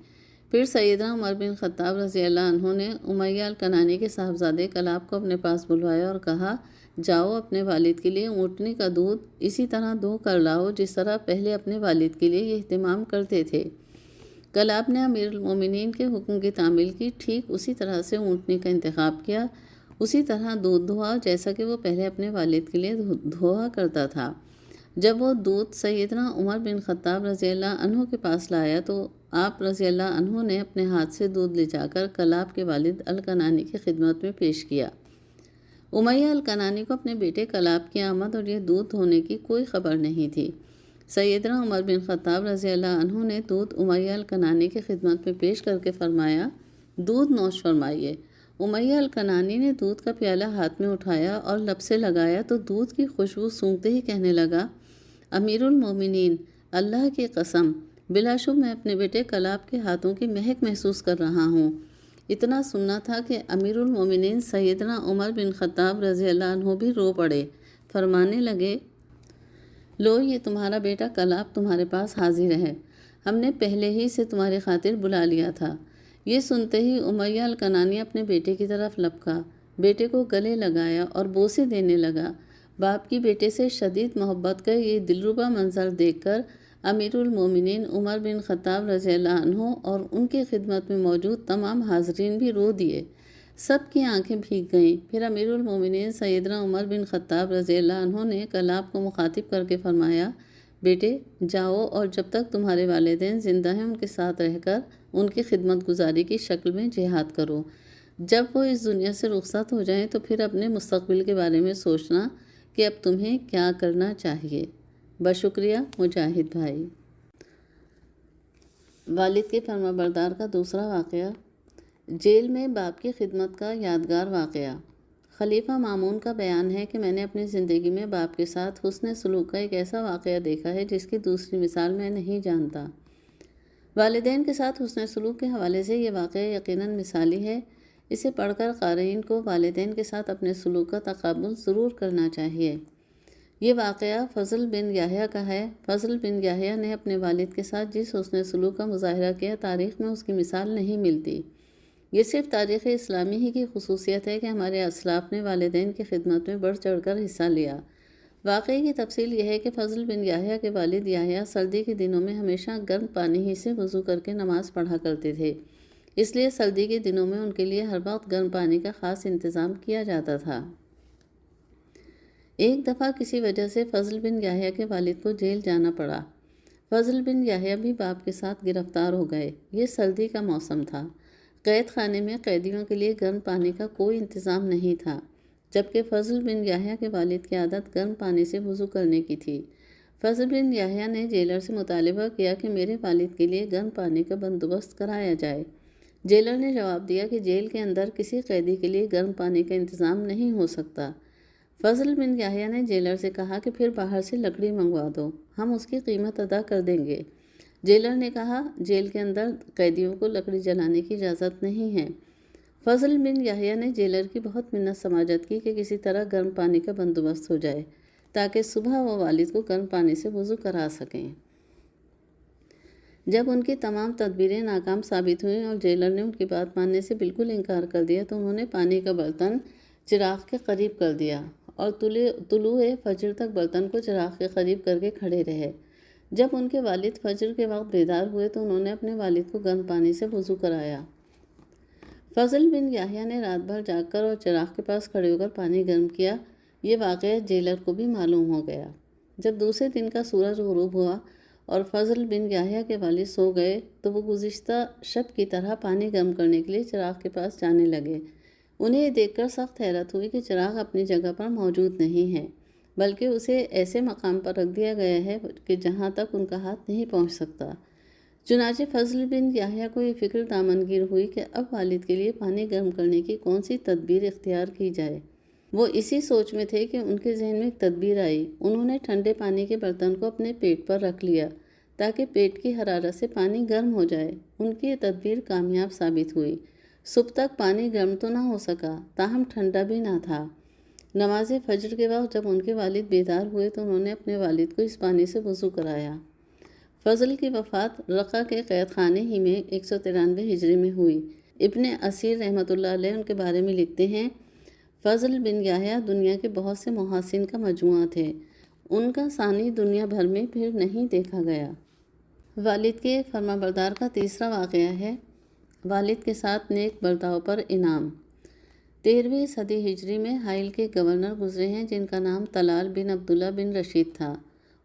پھر سیدنا عمر بن خطاب رضی اللہ عنہ نے امیہ الکنانی کے صاحبزادے کلاب کو اپنے پاس بلوایا اور کہا، جاؤ اپنے والد کے لیے اونٹنی کا دودھ اسی طرح دھو کر لاؤ جس طرح پہلے اپنے والد کے لیے یہ اہتمام کرتے تھے۔ کلاب نے امیر المومنین کے حکم کی تعمیل کی، ٹھیک اسی طرح سے اونٹنی کا انتخاب کیا، اسی طرح دودھ دھوا جیسا کہ وہ پہلے اپنے والد کے لیے دھوا کرتا تھا۔ جب وہ دودھ سیدنا عمر بن خطاب رضی اللہ عنہ کے پاس لایا تو آپ رضی اللہ عنہ نے اپنے ہاتھ سے دودھ لے جا کر کلاب کے والد الکنانی کی خدمت میں پیش کیا۔ امیہ الکنانی کو اپنے بیٹے کلاب کی آمد اور یہ دودھ دھونے کی کوئی خبر نہیں تھی۔ سیدنا عمر بن خطاب رضی اللہ عنہ نے دودھ امیہ الکنانی کی خدمت میں پیش کر کے فرمایا، دودھ نوش فرمائیے۔ امیہ الکنانی نے دودھ کا پیالہ ہاتھ میں اٹھایا اور لب سے لگایا تو دودھ کی خوشبو سونگھتے ہی کہنے لگا، امیر المومنین، اللہ کی قسم، بلا شبہ میں اپنے بیٹے کلاب کے ہاتھوں کی مہک محسوس کر رہا ہوں۔ اتنا سننا تھا کہ امیر المومنین سیدنا عمر بن خطاب رضی اللہ عنہ بھی رو پڑے، فرمانے لگے، لو یہ تمہارا بیٹا کلاب تمہارے پاس حاضر ہے، ہم نے پہلے ہی سے تمہاری خاطر بلا لیا تھا۔ یہ سنتے ہی امیہ الکنانی اپنے بیٹے کی طرف لپکا، بیٹے کو گلے لگایا اور بوسے دینے لگا۔ باپ کی بیٹے سے شدید محبت کا یہ دلربا منظر دیکھ کر امیر المومنین عمر بن خطاب رضی اللہ عنہ اور ان کی خدمت میں موجود تمام حاضرین بھی رو دیے، سب کی آنکھیں بھیگ گئیں۔ پھر امیر المومنین سیدنا عمر بن خطاب رضی اللہ عنہ نے کلاب کو مخاطب کر کے فرمایا، بیٹے جاؤ اور جب تک تمہارے والدین زندہ ہیں ان کے ساتھ رہ کر ان کی خدمت گزاری کی شکل میں جہاد کرو۔ جب وہ اس دنیا سے رخصت ہو جائیں تو پھر اپنے مستقبل کے بارے میں سوچنا کہ اب تمہیں کیا کرنا چاہیے۔ بشکریہ مجاہد بھائی۔ والد کے فرمانبردار کا دوسرا واقعہ، جیل میں باپ کی خدمت کا یادگار واقعہ۔ خلیفہ مامون کا بیان ہے کہ میں نے اپنی زندگی میں باپ کے ساتھ حسن سلوک کا ایک ایسا واقعہ دیکھا ہے جس کی دوسری مثال میں نہیں جانتا۔ والدین کے ساتھ حسن سلوک کے حوالے سے یہ واقعہ یقیناً مثالی ہے۔ اسے پڑھ کر قارئین کو والدین کے ساتھ اپنے سلوک کا تقابل ضرور کرنا چاہیے۔ یہ واقعہ فضل بن یحییٰ کا ہے۔ فضل بن یحییٰ نے اپنے والد کے ساتھ جس حسن سلوک کا مظاہرہ کیا، تاریخ میں اس کی مثال نہیں ملتی۔ یہ صرف تاریخ اسلامی ہی کی خصوصیت ہے کہ ہمارے اسلاف نے والدین کی خدمت میں بڑھ چڑھ کر حصہ لیا۔ واقعے کی تفصیل یہ ہے کہ فضل بن یحییٰ کے والد یحییٰ سردی کے دنوں میں ہمیشہ گرم پانی ہی سے وضو کر کے نماز پڑھا کرتے تھے، اس لیے سردی کے دنوں میں ان کے لیے ہر وقت گرم پانی کا خاص انتظام کیا جاتا تھا۔ ایک دفعہ کسی وجہ سے فضل بن یحییٰ کے والد کو جیل جانا پڑا۔ فضل بن یحییٰ بھی باپ کے ساتھ گرفتار ہو گئے۔ یہ سردی کا موسم تھا۔ قید خانے میں قیدیوں کے لیے گرم پانی کا کوئی انتظام نہیں تھا، جبکہ فضل بن یحییٰ کے والد کی عادت گرم پانی سے وضو کرنے کی تھی۔ فضل بن یحییٰ نے جیلر سے مطالبہ کیا کہ میرے والد کے لیے گرم پانی کا بندوبست کرایا جائے۔ جیلر نے جواب دیا کہ جیل کے اندر کسی قیدی کے لیے گرم پانی کا انتظام نہیں ہو سکتا۔ فضل بن یحییٰ نے جیلر سے کہا کہ پھر باہر سے لکڑی منگوا دو، ہم اس کی قیمت ادا کر دیں گے۔ جیلر نے کہا، جیل کے اندر قیدیوں کو لکڑی جلانے کی اجازت نہیں ہے۔ فضل بن یحییٰ نے جیلر کی بہت منت سماجت کی کہ کسی طرح گرم پانی کا بندوبست ہو جائے تاکہ صبح وہ والد کو گرم پانی سے وضو کرا سکیں۔ جب ان کی تمام تدبیریں ناکام ثابت ہوئیں اور جیلر نے ان کی بات ماننے سے بالکل انکار کر دیا تو انہوں نے پانی کا برتن چراغ کے قریب کر دیا اور طلوع فجر تک برتن کو چراغ کے قریب کر کے کھڑے رہے۔ جب ان کے والد فجر کے وقت بیدار ہوئے تو انہوں نے اپنے والد کو گرم پانی سے وضو کرایا۔ فضل بن یحییٰ نے رات بھر جاگ کر اور چراغ کے پاس کھڑے ہو کر پانی گرم کیا۔ یہ واقعہ جیلر کو بھی معلوم ہو گیا۔ جب دوسرے دن کا سورج غروب ہوا اور فضل بن یحییٰ کے والد سو گئے تو وہ گزشتہ شب کی طرح پانی گرم کرنے کے لیے چراغ کے پاس جانے لگے۔ انہیں یہ دیکھ کر سخت حیرت ہوئی کہ چراغ اپنی جگہ پر موجود نہیں ہے، بلکہ اسے ایسے مقام پر رکھ دیا گیا ہے کہ جہاں تک ان کا ہاتھ نہیں پہنچ سکتا۔ چنانچہ فضل بن یحییٰ کو یہ فکر دامنگیر ہوئی کہ اب والد کے لیے پانی گرم کرنے کی کون سی تدبیر اختیار کی جائے۔ وہ اسی سوچ میں تھے کہ ان کے ذہن میں ایک تدبیر آئی۔ انہوں نے ٹھنڈے پانی کے برتن کو اپنے پیٹ پر رکھ لیا تاکہ پیٹ کی حرارت سے پانی گرم ہو جائے۔ ان کی یہ تدبیر کامیاب ثابت ہوئی۔ صبح تک پانی گرم تو نہ ہو سکا، تاہم ٹھنڈا بھی نہ تھا۔ نماز فجر کے وقت جب ان کے والد بیدار ہوئے تو انہوں نے اپنے والد کو اس پانی سے وضو کرایا۔ فضل کی وفات رقہ کے قید خانے ہی میں 193 ہجری میں ہوئی۔ ابن اسیر رحمۃ اللہ علیہ ان کے بارے میں لکھتے ہیں، فضل بن یحییٰ دنیا کے بہت سے محاسن کا مجموعہ تھے، ان کا ثانی دنیا بھر میں پھر نہیں دیکھا گیا۔ والد کے فرمانبردار کا تیسرا واقعہ ہے، والد کے ساتھ نیک برتاؤ پر انعام۔ 13ویں صدی ہجری میں حائل کے گورنر گزرے ہیں جن کا نام طلال بن عبداللہ بن رشید تھا۔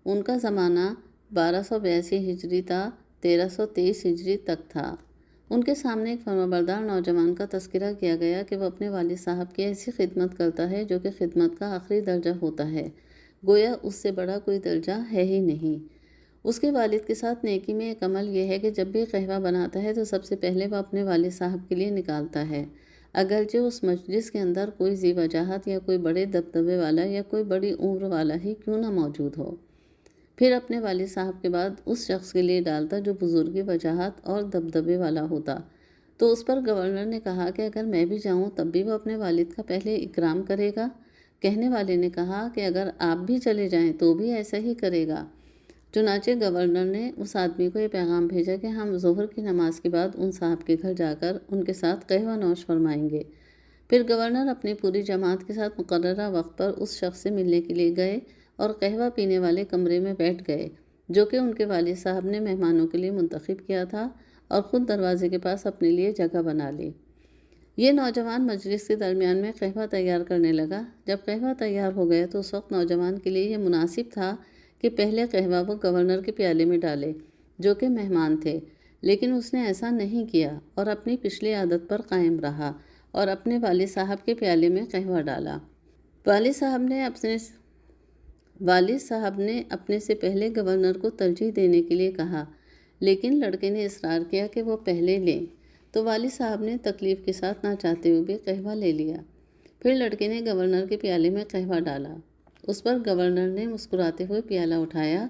ان کا زمانہ 1282 ہجری تا 1323 ہجری تک تھا۔ ان کے سامنے ایک فرمانبردار نوجوان کا تذکرہ کیا گیا کہ وہ اپنے والد صاحب کی ایسی خدمت کرتا ہے جو کہ خدمت کا آخری درجہ ہوتا ہے، گویا اس سے بڑا کوئی درجہ ہے ہی نہیں۔ اس کے والد کے ساتھ نیکی میں ایک عمل یہ ہے کہ جب بھی قہوہ بناتا ہے تو سب سے پہلے وہ اپنے والد صاحب کے لیے نکالتا ہے، اگرچہ اس مجلس کے اندر کوئی ذی وجاہت یا کوئی بڑے دبدبے والا یا کوئی بڑی عمر والا ہی کیوں نہ موجود ہو۔ پھر اپنے والد صاحب کے بعد اس شخص کے لیے ڈالتا جو بزرگی، وجاہت اور دبدبے والا ہوتا۔ تو اس پر گورنر نے کہا کہ اگر میں بھی جاؤں تب بھی وہ اپنے والد کا پہلے اکرام کرے گا؟ کہنے والے نے کہا کہ اگر آپ بھی چلے جائیں تو بھی ایسا ہی کرے گا۔ چنانچہ گورنر نے اس آدمی کو یہ پیغام بھیجا کہ ہم ظہر کی نماز کے بعد ان صاحب کے گھر جا کر ان کے ساتھ قہوہ نوش فرمائیں گے۔ پھر گورنر اپنی پوری جماعت کے ساتھ مقررہ وقت پر اس شخص سے ملنے کے لیے گئے اور قہوہ پینے والے کمرے میں بیٹھ گئے جو کہ ان کے والد صاحب نے مہمانوں کے لیے منتخب کیا تھا، اور خود دروازے کے پاس اپنے لیے جگہ بنا لی۔ یہ نوجوان مجلس کے درمیان میں قہوہ تیار کرنے لگا۔ جب قہوہ تیار ہو گیا تو اس وقت نوجوان کے لیے یہ مناسب تھا کہ پہلے قہوہ وہ گورنر کے پیالے میں ڈالے جو کہ مہمان تھے، لیکن اس نے ایسا نہیں کیا اور اپنی پچھلی عادت پر قائم رہا اور اپنے والد صاحب کے پیالے میں قہوہ ڈالا۔ والد صاحب نے اپنے سے پہلے گورنر کو ترجیح دینے کے لیے کہا، لیکن لڑکے نے اصرار کیا کہ وہ پہلے لیں، تو والد صاحب نے تکلیف کے ساتھ نہ چاہتے ہوئے بھی قہوہ لے لیا۔ پھر لڑکے نے گورنر کے پیالے میں قہوہ ڈالا۔ اس پر گورنر نے مسکراتے ہوئے پیالہ اٹھایا،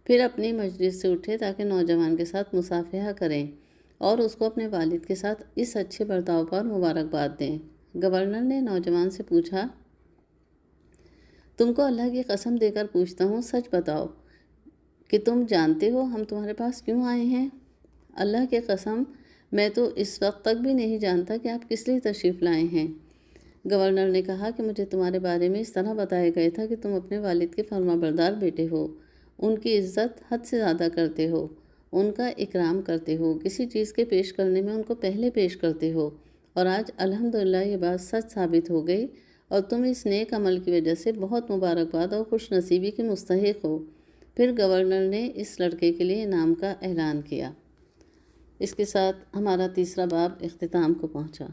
پھر اپنی مجلس سے اٹھے تاکہ نوجوان کے ساتھ مصافحہ کریں اور اس کو اپنے والد کے ساتھ اس اچھے برتاؤ پر مبارکباد دیں۔ گورنر نے نوجوان سے پوچھا، تم کو اللہ کی قسم دے کر پوچھتا ہوں، سچ بتاؤ کہ تم جانتے ہو ہم تمہارے پاس کیوں آئے ہیں؟ اللہ کی قسم میں تو اس وقت تک بھی نہیں جانتا کہ آپ کس لیے تشریف لائے ہیں۔ گورنر نے کہا کہ مجھے تمہارے بارے میں اس طرح بتایا گیا تھا کہ تم اپنے والد کے فرما بردار بیٹے ہو، ان کی عزت حد سے زیادہ کرتے ہو، ان کا اکرام کرتے ہو، کسی چیز کے پیش کرنے میں ان کو پہلے پیش کرتے ہو، اور آج الحمدللہ یہ بات سچ ثابت ہو گئی اور تم اس نیک عمل کی وجہ سے بہت مبارکباد اور خوش نصیبی کے مستحق ہو۔ پھر گورنر نے اس لڑکے کے لیے انعام کا اعلان کیا۔ اس کے ساتھ ہمارا تیسرا باب اختتام کو پہنچا۔